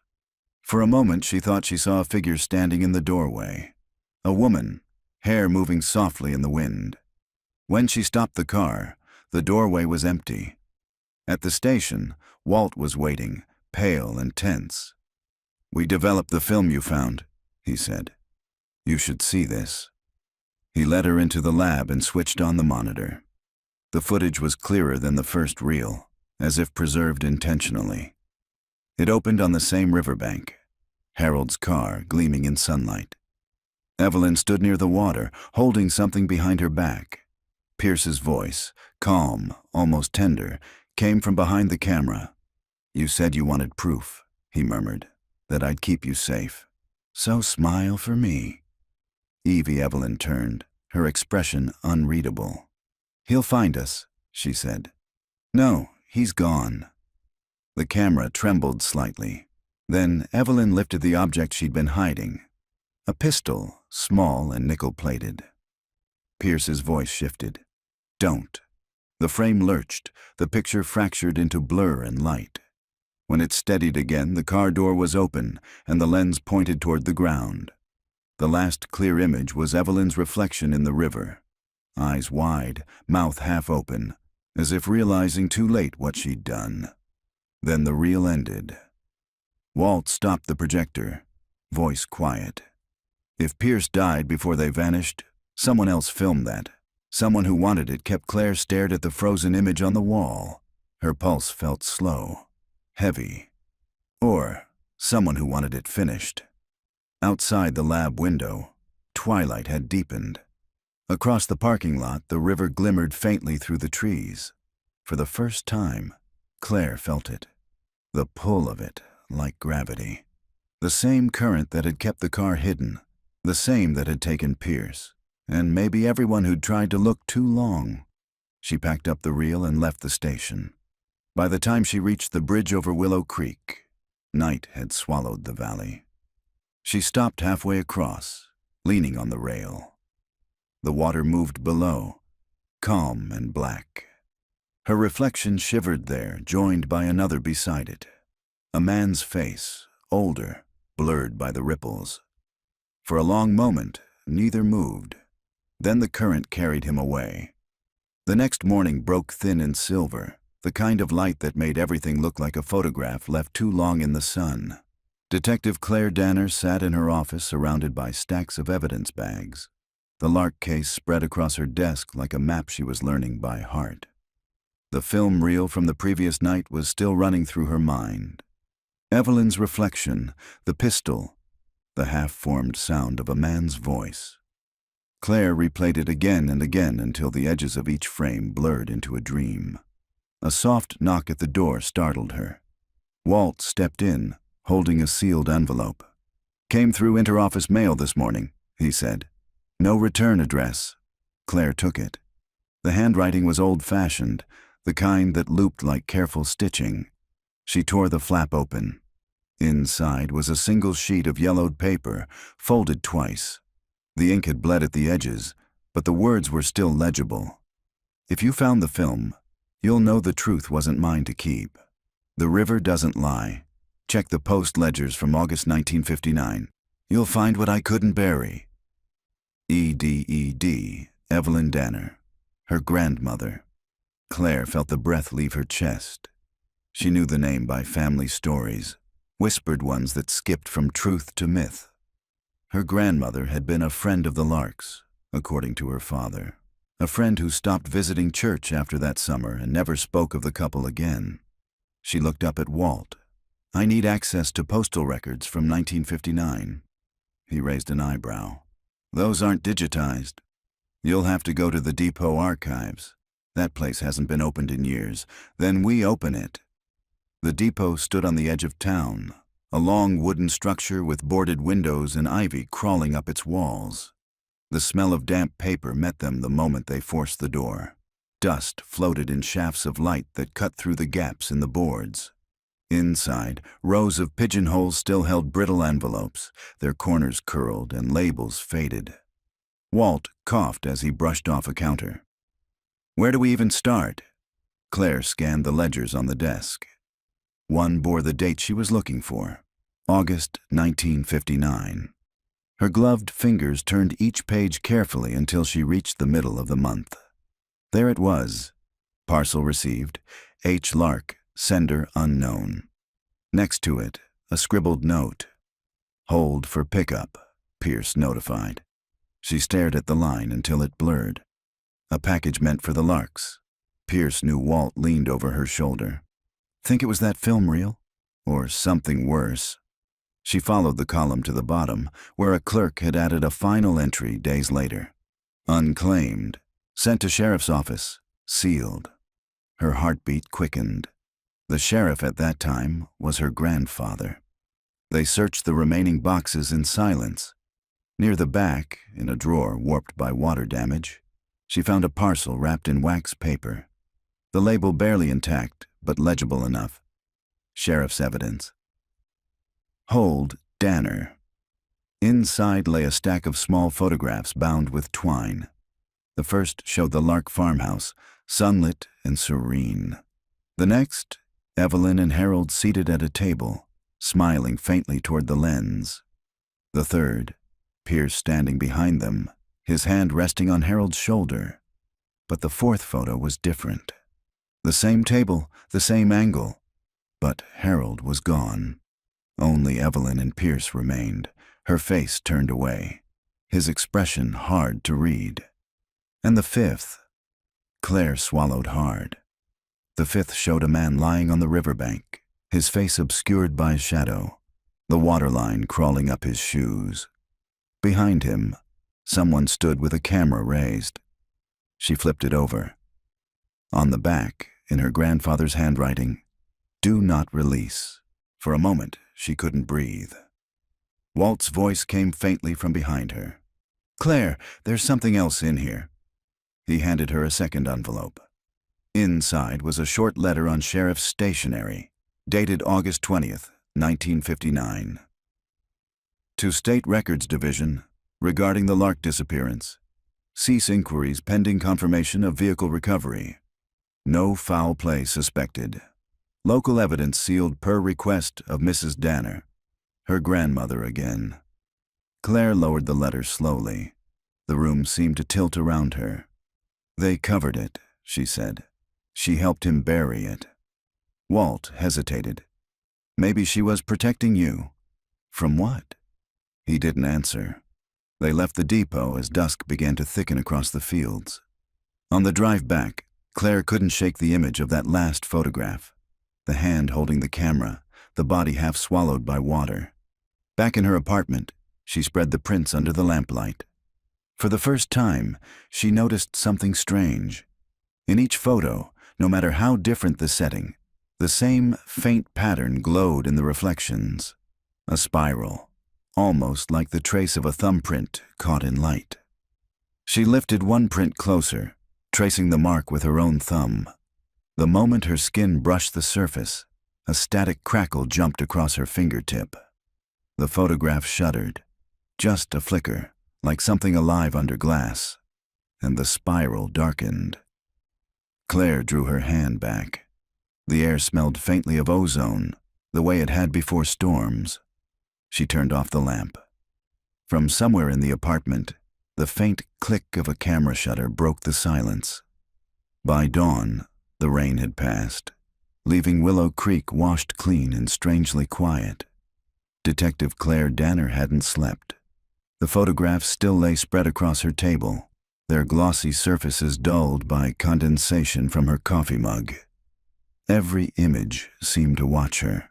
Speaker 1: For a moment she thought she saw a figure standing in the doorway. A woman, hair moving softly in the wind. When she stopped the car, the doorway was empty. At the station, Walt was waiting, pale and tense. "We developed the film you found," he said. "You should see this." He led her into the lab and switched on the monitor. The footage was clearer than the first reel, as if preserved intentionally. It opened on the same riverbank, Harold's car gleaming in sunlight. Evelyn stood near the water, holding something behind her back. Pierce's voice, calm, almost tender, came from behind the camera. "You said you wanted proof," he murmured, "that I'd keep you safe. So smile for me." Evie Evelyn turned, her expression unreadable. "He'll find us," she said. "No, he's gone." The camera trembled slightly. Then Evelyn lifted the object she'd been hiding. A pistol, small and nickel-plated. Pierce's voice shifted. "Don't." The frame lurched, the picture fractured into blur and light. When it steadied again, the car door was open, and the lens pointed toward the ground. The last clear image was Evelyn's reflection in the river. Eyes wide, mouth half open, as if realizing too late what she'd done. Then the reel ended. Walt stopped the projector, voice quiet. If Pierce died before they vanished, someone else filmed that. Someone who wanted it kept. Claire stared at the frozen image on the wall. Her pulse felt slow, heavy. Or someone who wanted it finished. Outside the lab window, twilight had deepened. Across the parking lot, the river glimmered faintly through the trees. For the first time, Claire felt it. The pull of it, like gravity. The same current that had kept the car hidden. The same that had taken Pierce. And maybe everyone who'd tried to look too long. She packed up the reel and left the station. By the time she reached the bridge over Willow Creek, night had swallowed the valley. She stopped halfway across, leaning on the rail. The water moved below, calm and black. Her reflection shivered there, joined by another beside it. A man's face, older, blurred by the ripples. For a long moment, neither moved. Then the current carried him away. The next morning broke thin and silver, the kind of light that made everything look like a photograph left too long in the sun. Detective Claire Danner sat in her office surrounded by stacks of evidence bags. The Lark case spread across her desk like a map she was learning by heart. The film reel from the previous night was still running through her mind. Evelyn's reflection, the pistol, the half-formed sound of a man's voice. Claire replayed it again and again until the edges of each frame blurred into a dream. A soft knock at the door startled her. Walt stepped in, holding a sealed envelope. "Came through interoffice mail this morning," he said. "No return address." Claire took it. The handwriting was old-fashioned, the kind that looped like careful stitching. She tore the flap open. Inside was a single sheet of yellowed paper, folded twice. The ink had bled at the edges, but the words were still legible. "If you found the film, you'll know the truth wasn't mine to keep. The river doesn't lie. Check the post ledgers from August 1959. You'll find what I couldn't bury." E.D.E.D. Evelyn Danner, her grandmother. Claire felt the breath leave her chest. She knew the name by family stories, whispered ones that skipped from truth to myth. Her grandmother had been a friend of the Larks, according to her father. A friend who stopped visiting church after that summer and never spoke of the couple again. She looked up at Walt. "I need access to postal records from 1959. He raised an eyebrow. "Those aren't digitized. You'll have to go to the depot archives. That place hasn't been opened in years. Then we open it." The depot stood on the edge of town, a long wooden structure with boarded windows and ivy crawling up its walls. The smell of damp paper met them the moment they forced the door. Dust floated in shafts of light that cut through the gaps in the boards. Inside, rows of pigeonholes still held brittle envelopes, their corners curled and labels faded. Walt coughed as he brushed off a counter. "Where do we even start?" Claire scanned the ledgers on the desk. One bore the date she was looking for, August 1959. Her gloved fingers turned each page carefully until she reached the middle of the month. There it was. Parcel received, H. Lark, sender unknown. Next to it, a scribbled note. "Hold for pickup," Pierce notified. She stared at the line until it blurred. A package meant for the Larks. Pierce knew Walt leaned over her shoulder. Think it was that film reel? Or something worse? She followed the column to the bottom, where a clerk had added a final entry days later. Unclaimed. Sent to sheriff's office. Sealed. Her heartbeat quickened. The sheriff at that time was her grandfather. They searched the remaining boxes in silence. Near the back, in a drawer warped by water damage, she found a parcel wrapped in wax paper. The label barely intact, but legible enough. Sheriff's evidence. Hold, Danner. Inside lay a stack of small photographs bound with twine. The first showed the Lark farmhouse, sunlit and serene. The next, Evelyn and Harold seated at a table, smiling faintly toward the lens. The third, Pierce standing behind them, his hand resting on Harold's shoulder. But the fourth photo was different. The same table, the same angle, but Harold was gone. Only Evelyn and Pierce remained, her face turned away, his expression hard to read. And the fifth, Claire swallowed hard. The fifth showed a man lying on the riverbank, his face obscured by shadow, the waterline crawling up his shoes. Behind him, someone stood with a camera raised. She flipped it over. On the back, in her grandfather's handwriting, "Do not release." For a moment, she couldn't breathe. Walt's voice came faintly from behind her. "Claire, there's something else in here." He handed her a second envelope. Inside was a short letter on sheriff's stationery, dated August 20th, 1959. To State Records Division, regarding the Lark disappearance. Cease inquiries pending confirmation of vehicle recovery. No foul play suspected. Local evidence sealed per request of Mrs. Danner, her grandmother again. Claire lowered the letter slowly. The room seemed to tilt around her. "They covered it," she said. "She helped him bury it." Walt hesitated. "Maybe she was protecting you." "From what?" He didn't answer. They left the depot as dusk began to thicken across the fields. On the drive back, Claire couldn't shake the image of that last photograph. The hand holding the camera, the body half swallowed by water. Back in her apartment, she spread the prints under the lamplight. For the first time, she noticed something strange. In each photo, no matter how different the setting, the same faint pattern glowed in the reflections. A spiral, almost like the trace of a thumbprint caught in light. She lifted one print closer, tracing the mark with her own thumb. The moment her skin brushed the surface, a static crackle jumped across her fingertip. The photograph shuddered, just a flicker, like something alive under glass, and the spiral darkened. Claire drew her hand back. The air smelled faintly of ozone, the way it had before storms. She turned off the lamp. From somewhere in the apartment, the faint click of a camera shutter broke the silence. By dawn, the rain had passed, leaving Willow Creek washed clean and strangely quiet. Detective Claire Danner hadn't slept. The photographs still lay spread across her table, their glossy surfaces dulled by condensation from her coffee mug. Every image seemed to watch her.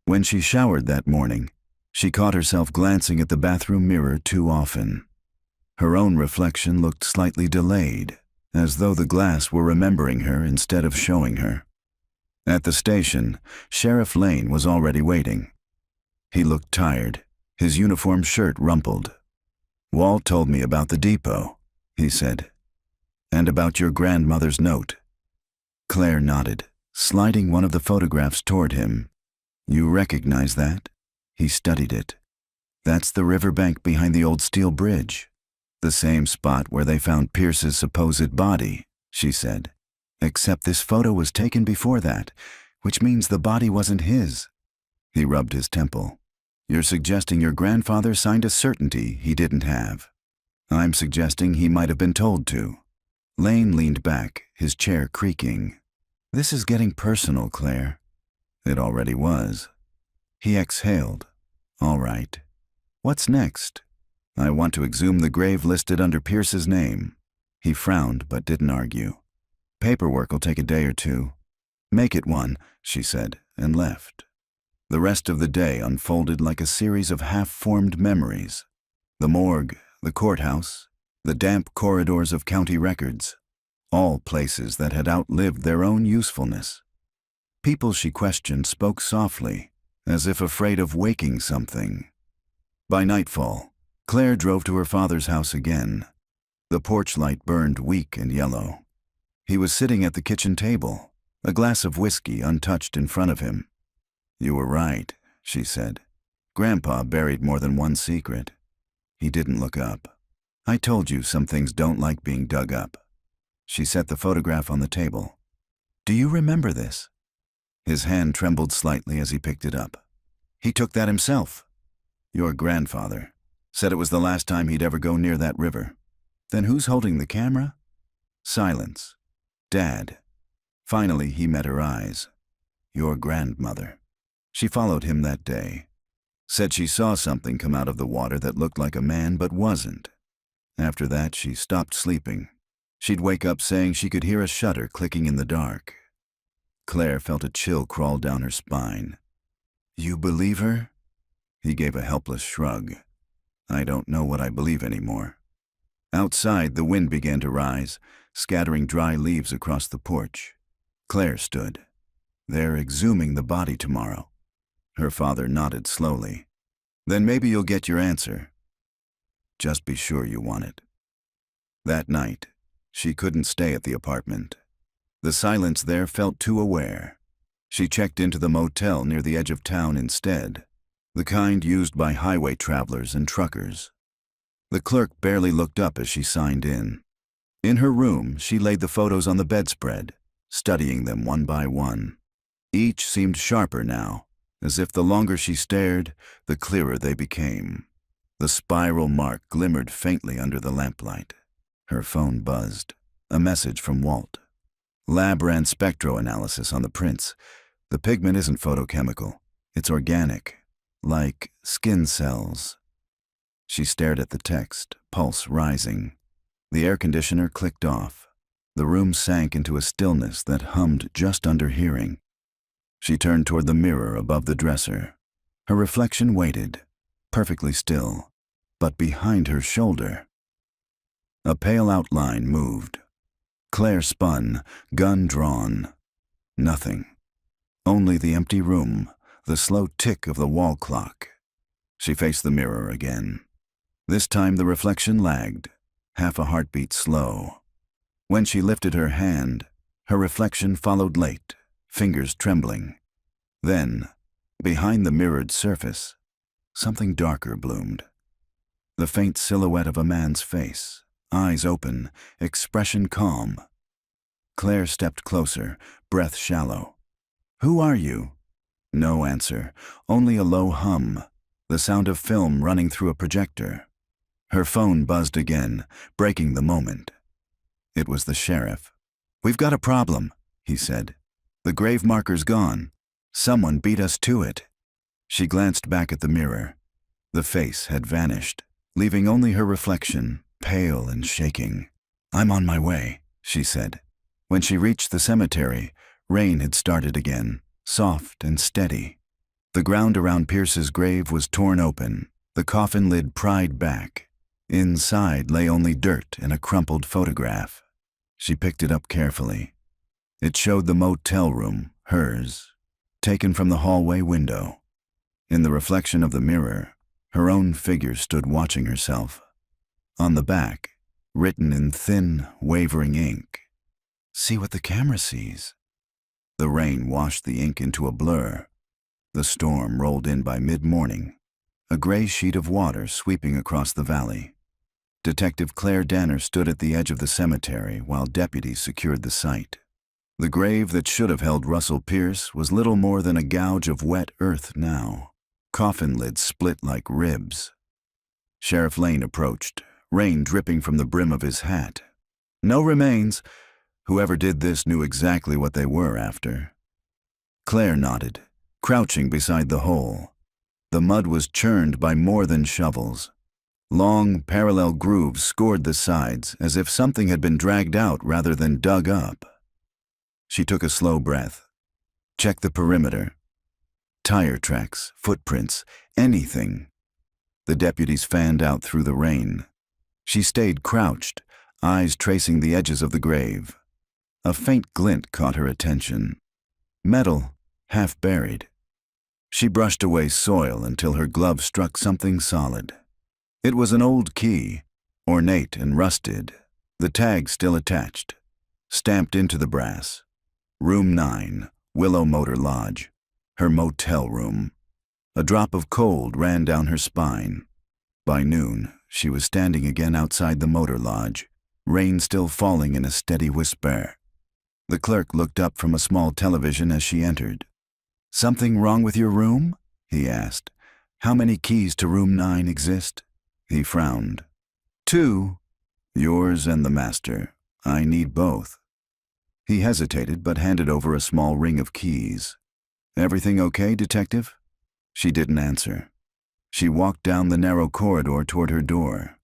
Speaker 1: When she showered that morning, she caught herself glancing at the bathroom mirror too often. Her own reflection looked slightly delayed, as though the glass were remembering her instead of showing her. At the station, Sheriff Lane was already waiting. He looked tired, his uniform shirt rumpled. "Walt told me about the depot," he said, "and about your grandmother's note." Claire nodded, sliding one of the photographs toward him. "You recognize that?" He studied it. "That's the riverbank behind the old steel bridge. The same spot where they found Pierce's supposed body," she said. "Except this photo was taken before that, which means the body wasn't his." He rubbed his temple. "You're suggesting your grandfather signed a certainty he didn't have. I'm suggesting he might have been told to." Lane leaned back, his chair creaking. "This is getting personal, Claire." It already was. He exhaled. "All right. What's next?" "I want to exhume the grave listed under Pierce's name." He frowned but didn't argue. "Paperwork will take a day or two." "Make it one," she said, and left. The rest of the day unfolded like a series of half-formed memories. The morgue, the courthouse, the damp corridors of county records, all places that had outlived their own usefulness. People she questioned spoke softly, as if afraid of waking something. By nightfall, Claire drove to her father's house again. The porch light burned weak and yellow. He was sitting at the kitchen table, a glass of whiskey untouched in front of him. "You were right," she said. "Grandpa buried more than one secret." He didn't look up. "I told you some things don't like being dug up." She set the photograph on the table. "Do you remember this?" His hand trembled slightly as he picked it up. "He took that himself." "Your grandfather. Said it was the last time he'd ever go near that river." "Then who's holding the camera?" Silence. "Dad." Finally, he met her eyes. "Your grandmother." She followed him that day. Said she saw something come out of the water that looked like a man but wasn't. After that, she stopped sleeping. She'd wake up saying she could hear a shutter clicking in the dark. Claire felt a chill crawl down her spine. "You believe her?" He gave a helpless shrug. "I don't know what I believe anymore." Outside, the wind began to rise, scattering dry leaves across the porch. Claire stood. "They're exhuming the body tomorrow." Her father nodded slowly. "Then maybe you'll get your answer. Just be sure you want it." That night, she couldn't stay at the apartment. The silence there felt too aware. She checked into the motel near the edge of town instead, the kind used by highway travelers and truckers. The clerk barely looked up as she signed in. In her room, she laid the photos on the bedspread, studying them one by one. Each seemed sharper now, as if the longer she stared, the clearer they became. The spiral mark glimmered faintly under the lamplight. Her phone buzzed. A message from Walt. "Lab ran spectroanalysis on the prints. The pigment isn't photochemical. It's organic, like skin cells." She stared at the text, pulse rising. The air conditioner clicked off. The room sank into a stillness that hummed just under hearing. She turned toward the mirror above the dresser. Her reflection waited, perfectly still, but behind her shoulder, a pale outline moved. Claire spun, gun drawn. Nothing. Only the empty room, the slow tick of the wall clock. She faced the mirror again. This time the reflection lagged, half a heartbeat slow. When she lifted her hand, her reflection followed late, fingers trembling. Then, behind the mirrored surface, something darker bloomed. The faint silhouette of a man's face, eyes open, expression calm. Claire stepped closer, breath shallow. "Who are you?" No answer, only a low hum, the sound of film running through a projector. Her phone buzzed again, breaking the moment. It was the sheriff. "We've got a problem," he said. "The grave marker's gone. Someone beat us to it." She glanced back at the mirror. The face had vanished, leaving only her reflection, pale and shaking. "I'm on my way," she said. When she reached the cemetery, rain had started again, soft and steady. The ground around Pierce's grave was torn open, the coffin lid pried back. Inside lay only dirt and a crumpled photograph. She picked it up carefully. It showed the motel room, hers, taken from the hallway window. In the reflection of the mirror, her own figure stood watching herself. On the back, written in thin, wavering ink, "See what the camera sees." The rain washed the ink into a blur. The storm rolled in by mid-morning, a gray sheet of water sweeping across the valley. Detective Claire Danner stood at the edge of the cemetery while deputies secured the site. The grave that should have held Russell Pierce was little more than a gouge of wet earth now. Coffin lids split like ribs. Sheriff Lane approached, rain dripping from the brim of his hat. "No remains. Whoever did this knew exactly what they were after." Claire nodded, crouching beside the hole. The mud was churned by more than shovels. Long, parallel grooves scored the sides as if something had been dragged out rather than dug up. She took a slow breath. Checked the perimeter. Tire tracks, footprints, anything. The deputies fanned out through the rain. She stayed crouched, eyes tracing the edges of the grave. A faint glint caught her attention. Metal, half buried. She brushed away soil until her glove struck something solid. It was an old key, ornate and rusted, the tag still attached, stamped into the brass. Room 9, Willow Motor Lodge, her motel room. A drop of cold ran down her spine. By noon, she was standing again outside the motor lodge, rain still falling in a steady whisper. The clerk looked up from a small television as she entered. "Something wrong with your room?" he asked. "How many keys to room 9 exist?" He frowned. "2. Yours and the master. I need both." He hesitated but handed over a small ring of keys. "Everything okay, detective?" She didn't answer. She walked down the narrow corridor toward her door.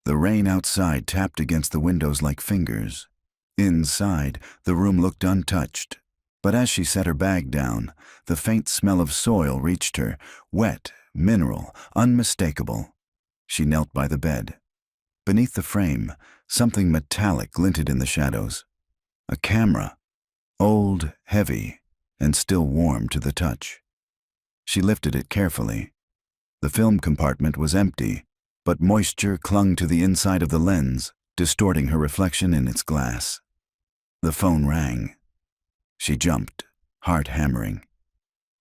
Speaker 1: The rain outside tapped against the windows like fingers. Inside, the room looked untouched. But as she set her bag down, the faint smell of soil reached her, wet, mineral, unmistakable. She knelt by the bed. Beneath the frame, something metallic glinted in the shadows. A camera, old, heavy, and still warm to the touch. She lifted it carefully. The film compartment was empty, but moisture clung to the inside of the lens, distorting her reflection in its glass. The phone rang. She jumped, heart hammering.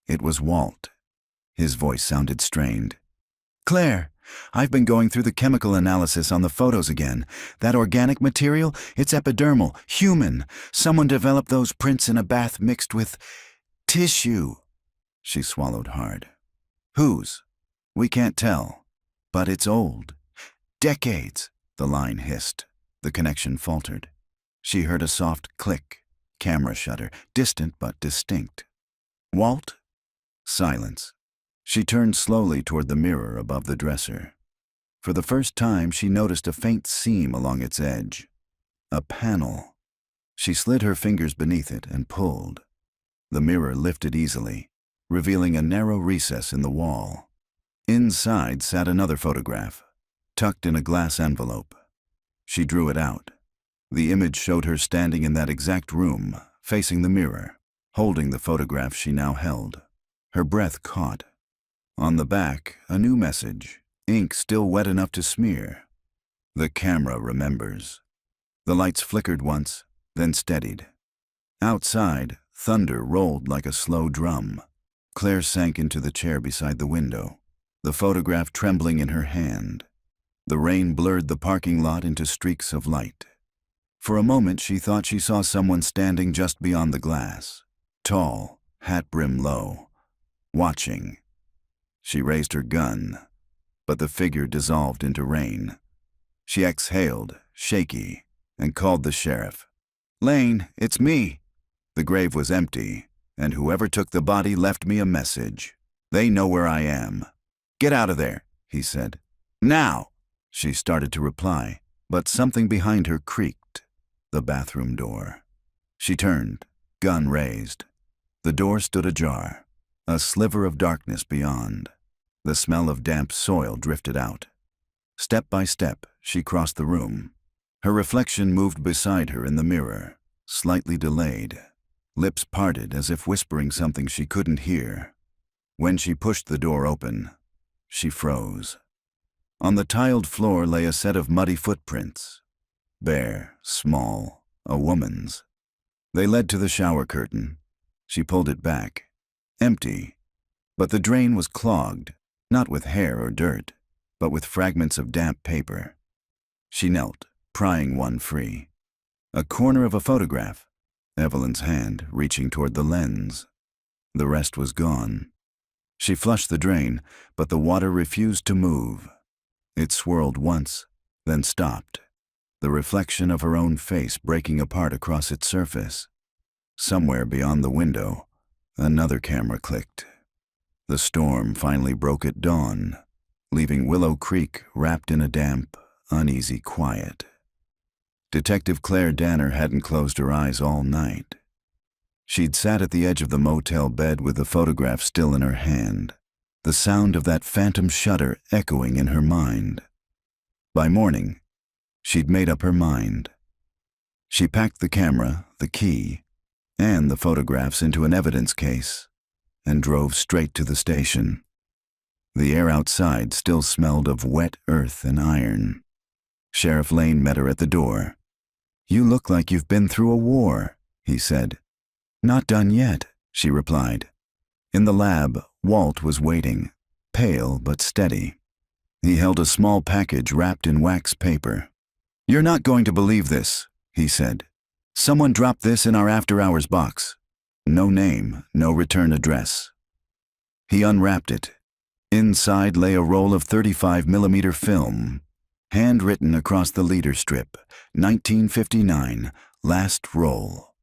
Speaker 1: It was Walt. His voice sounded strained. "Claire, I've been going through the chemical analysis on the photos again. That organic material, it's epidermal, human. Someone developed those prints in a bath mixed with tissue." She swallowed hard. "Whose? We can't tell. But it's old. Decades," the line hissed. The connection faltered. She heard a soft click, camera shutter, distant but distinct. "Walt?" Silence. She turned slowly toward the mirror above the dresser. For the first time, she noticed a faint seam along its edge. A panel. She slid her fingers beneath it and pulled. The mirror lifted easily, revealing a narrow recess in the wall. Inside sat another photograph, tucked in a glass envelope. She drew it out. The image showed her standing in that exact room, facing the mirror, holding the photograph she now held. Her breath caught. On the back, a new message, ink still wet enough to smear. The camera remembers. The lights flickered once, then steadied. Outside, thunder rolled like a slow drum. Claire sank into the chair beside the window, the photograph trembling in her hand. The rain blurred the parking lot into streaks of light. For a moment, she thought she saw someone standing just beyond the glass, tall, hat brim low, watching. She raised her gun, but the figure dissolved into rain. She exhaled, shaky, and called the sheriff. "Lane, it's me." The grave was empty, and whoever took the body left me a message. "They know where I am." "Get out of there," he said. "Now!" She started to reply, but something behind her creaked. The bathroom door. She turned, gun raised. The door stood ajar, a sliver of darkness beyond. The smell of damp soil drifted out. Step by step, she crossed the room. Her reflection moved beside her in the mirror, slightly delayed, lips parted as if whispering something she couldn't hear. When she pushed the door open, she froze. On the tiled floor lay a set of muddy footprints. Bare, small, a woman's. They led to the shower curtain. She pulled it back. Empty. But the drain was clogged, not with hair or dirt, but with fragments of damp paper. She knelt, prying one free. A corner of a photograph, Evelyn's hand reaching toward the lens. The rest was gone. She flushed the drain, but the water refused to move. It swirled once, then stopped, the reflection of her own face breaking apart across its surface. Somewhere beyond the window, another camera clicked. The storm finally broke at dawn, leaving Willow Creek wrapped in a damp, uneasy quiet. Detective Claire Danner hadn't closed her eyes all night. She'd sat at the edge of the motel bed with the photograph still in her hand, the sound of that phantom shudder echoing in her mind. By morning, she'd made up her mind. She packed the camera, the key, and the photographs into an evidence case and drove straight to the station. The air outside still smelled of wet earth and iron. Sheriff Lane met her at the door. "You look like you've been through a war," he said. "Not done yet," she replied. In the lab, Walt was waiting, pale but steady. He held a small package wrapped in wax paper. "You're not going to believe this," he said. "Someone dropped this in our after-hours box. No name, no return address." He unwrapped it. Inside lay a roll of 35mm film, handwritten across the leader strip, 1959, last roll.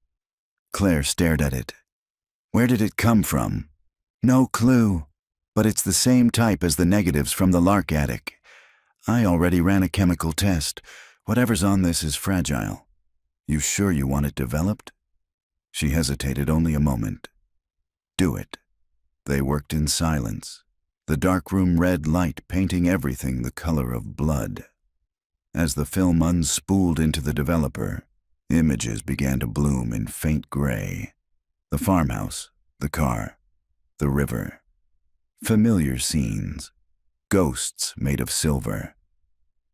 Speaker 1: Claire stared at it. Where did it come from? No clue, but it's the same type as the negatives from the Lark attic. I already ran a chemical test. Whatever's on this is fragile. You sure you want it developed? She hesitated only a moment. Do it. They worked in silence, the darkroom red light painting everything the color of blood. As the film unspooled into the developer, images began to bloom in faint gray. The farmhouse, the car, the river. Familiar scenes, ghosts made of silver.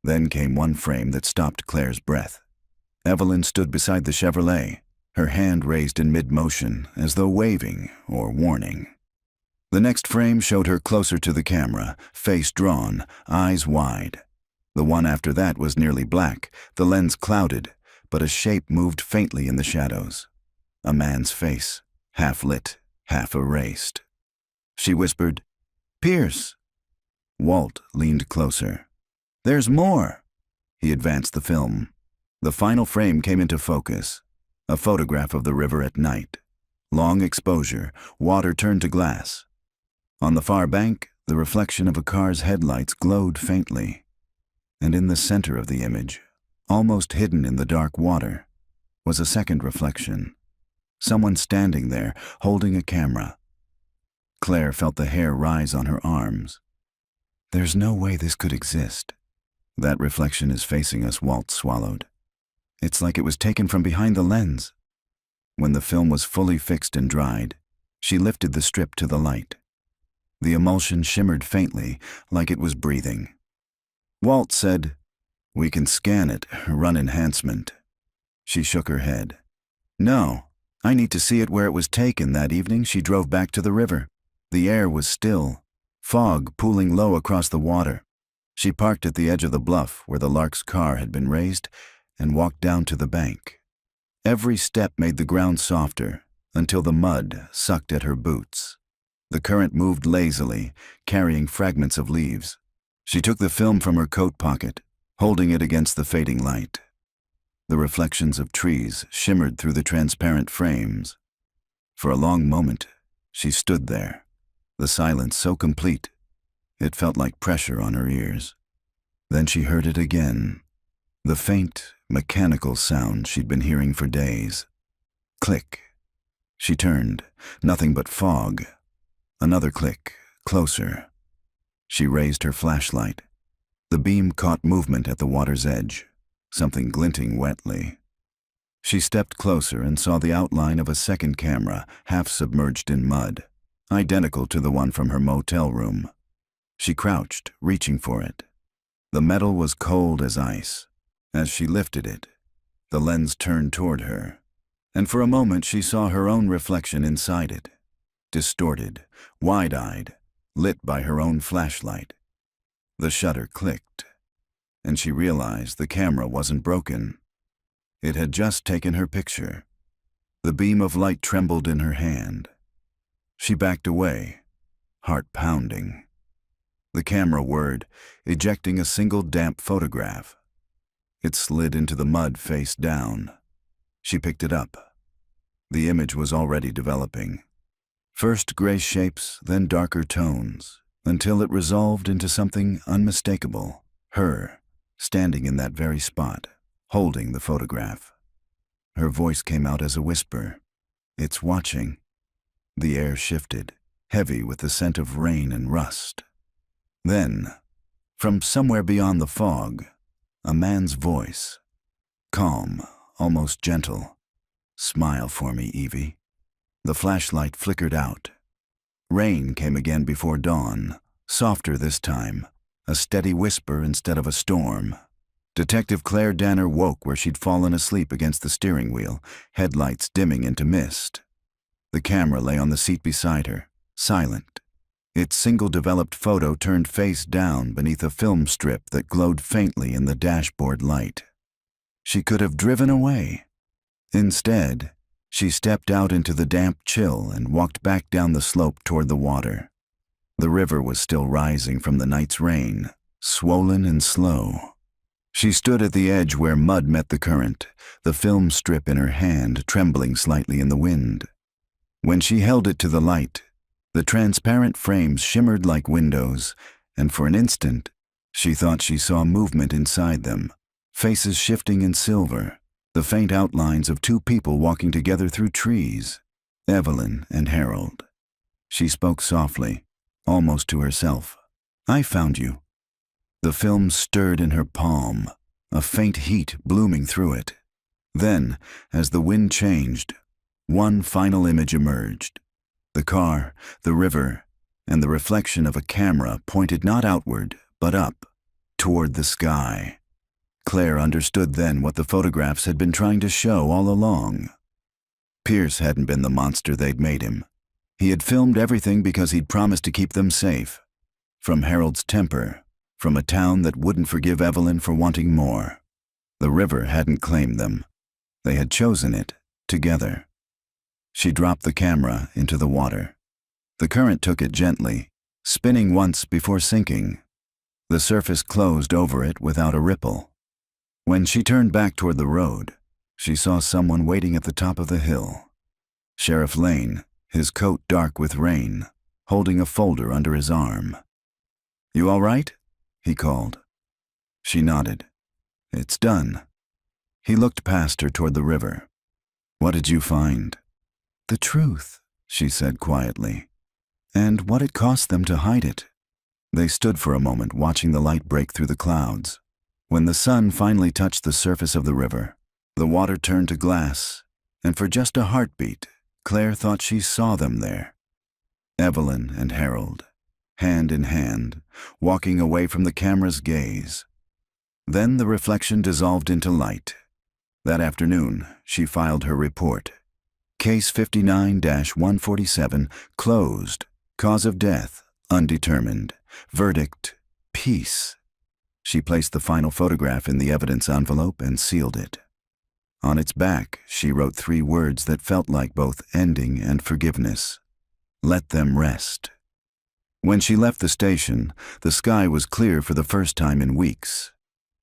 Speaker 1: Then came one frame that stopped Claire's breath. Evelyn stood beside the Chevrolet, her hand raised in mid-motion, as though waving or warning. The next frame showed her closer to the camera, face drawn, eyes wide. The one after that was nearly black, the lens clouded, but a shape moved faintly in the shadows. A man's face, half lit, half erased. She whispered, "Pierce." Walt leaned closer. "There's more." He advanced the film. The final frame came into focus, a photograph of the river at night. Long exposure, water turned to glass. On the far bank, the reflection of a car's headlights glowed faintly. And in the center of the image, almost hidden in the dark water, was a second reflection. Someone standing there, holding a camera. Claire felt the hair rise on her arms. There's no way this could exist. That reflection is facing us, Walt swallowed. It's like it was taken from behind the lens. When the film was fully fixed and dried, she lifted the strip to the light. The emulsion shimmered faintly, like it was breathing. Walt said, "We can scan it, run enhancement." She shook her head. "No, I need to see it where it was taken." That evening she drove back to the river. The air was still, fog pooling low across the water. She parked at the edge of the bluff where the Lark's car had been raised and walked down to the bank. Every step made the ground softer until the mud sucked at her boots. The current moved lazily, carrying fragments of leaves. She took the film from her coat pocket, holding it against the fading light. The reflections of trees shimmered through the transparent frames. For a long moment, she stood there, the silence so complete, it felt like pressure on her ears. Then she heard it again, the faint, mechanical sound she'd been hearing for days. Click. She turned, nothing but fog. Another click, closer. She raised her flashlight. The beam caught movement at the water's edge, something glinting wetly. She stepped closer and saw the outline of a second camera, half submerged in mud, identical to the one from her motel room. She crouched, reaching for it. The metal was cold as ice. As she lifted it, the lens turned toward her, and for a moment she saw her own reflection inside it, distorted, wide-eyed, lit by her own flashlight. The shutter clicked, and she realized the camera wasn't broken. It had just taken her picture. The beam of light trembled in her hand. She backed away, heart pounding. The camera whirred, ejecting a single damp photograph. It slid into the mud face down. She picked it up. The image was already developing. First gray shapes, then darker tones, until it resolved into something unmistakable. Her, standing in that very spot, holding the photograph. Her voice came out as a whisper. "It's watching." The air shifted, heavy with the scent of rain and rust. Then, from somewhere beyond the fog, a man's voice, calm, almost gentle. "Smile for me, Evie." The flashlight flickered out. Rain came again before dawn, softer this time, a steady whisper instead of a storm. Detective Claire Danner woke where she'd fallen asleep against the steering wheel, headlights dimming into mist. The camera lay on the seat beside her, silent. Its single-developed photo turned face down beneath a film strip that glowed faintly in the dashboard light. She could have driven away. Instead, she stepped out into the damp chill and walked back down the slope toward the water. The river was still rising from the night's rain, swollen and slow. She stood at the edge where mud met the current, the film strip in her hand trembling slightly in the wind. When she held it to the light, the transparent frames shimmered like windows, and for an instant, she thought she saw movement inside them, faces shifting in silver, the faint outlines of two people walking together through trees, Evelyn and Harold. She spoke softly, almost to herself. "I found you." The film stirred in her palm, a faint heat blooming through it. Then, as the wind changed, one final image emerged. The car, the river, and the reflection of a camera pointed not outward, but up, toward the sky. Claire understood then what the photographs had been trying to show all along. Pierce hadn't been the monster they'd made him. He had filmed everything because he'd promised to keep them safe. From Harold's temper, from a town that wouldn't forgive Evelyn for wanting more. The river hadn't claimed them. They had chosen it, together. She dropped the camera into the water. The current took it gently, spinning once before sinking. The surface closed over it without a ripple. When she turned back toward the road, she saw someone waiting at the top of the hill. Sheriff Lane, his coat dark with rain, holding a folder under his arm. "You all right?" he called. She nodded. It's done. He looked past her toward the river. What did you find? The truth, she said quietly, and what it cost them to hide it. They stood for a moment watching the light break through the clouds. When the sun finally touched the surface of the river, the water turned to glass, and for just a heartbeat, Claire thought she saw them there. Evelyn and Harold, hand in hand, walking away from the camera's gaze. Then the reflection dissolved into light. That afternoon, she filed her report. Case 59-147, closed. Cause of death, undetermined. Verdict, peace. She placed the final photograph in the evidence envelope and sealed it. On its back, she wrote 3 words that felt like both ending and forgiveness. Let them rest. When she left the station, the sky was clear for the first time in weeks.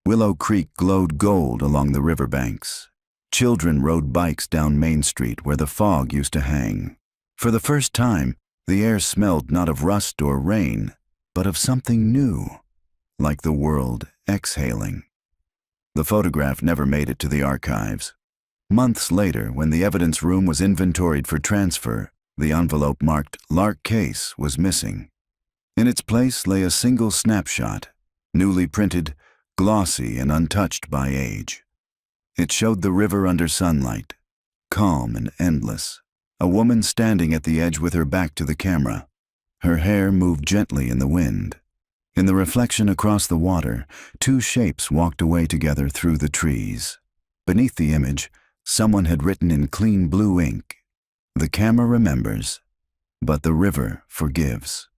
Speaker 1: Willow Creek glowed gold along the riverbanks. Children rode bikes down Main Street where the fog used to hang. For the first time, the air smelled not of rust or rain, but of something new, like the world exhaling. The photograph never made it to the archives. Months later, when the evidence room was inventoried for transfer, the envelope marked Lark Case was missing. In its place lay a single snapshot, newly printed, glossy and untouched by age. It showed the river under sunlight, calm and endless, a woman standing at the edge with her back to the camera. Her hair moved gently in the wind. In the reflection across the water, 2 shapes walked away together through the trees. Beneath the image, someone had written in clean blue ink, "The camera remembers, but the river forgives."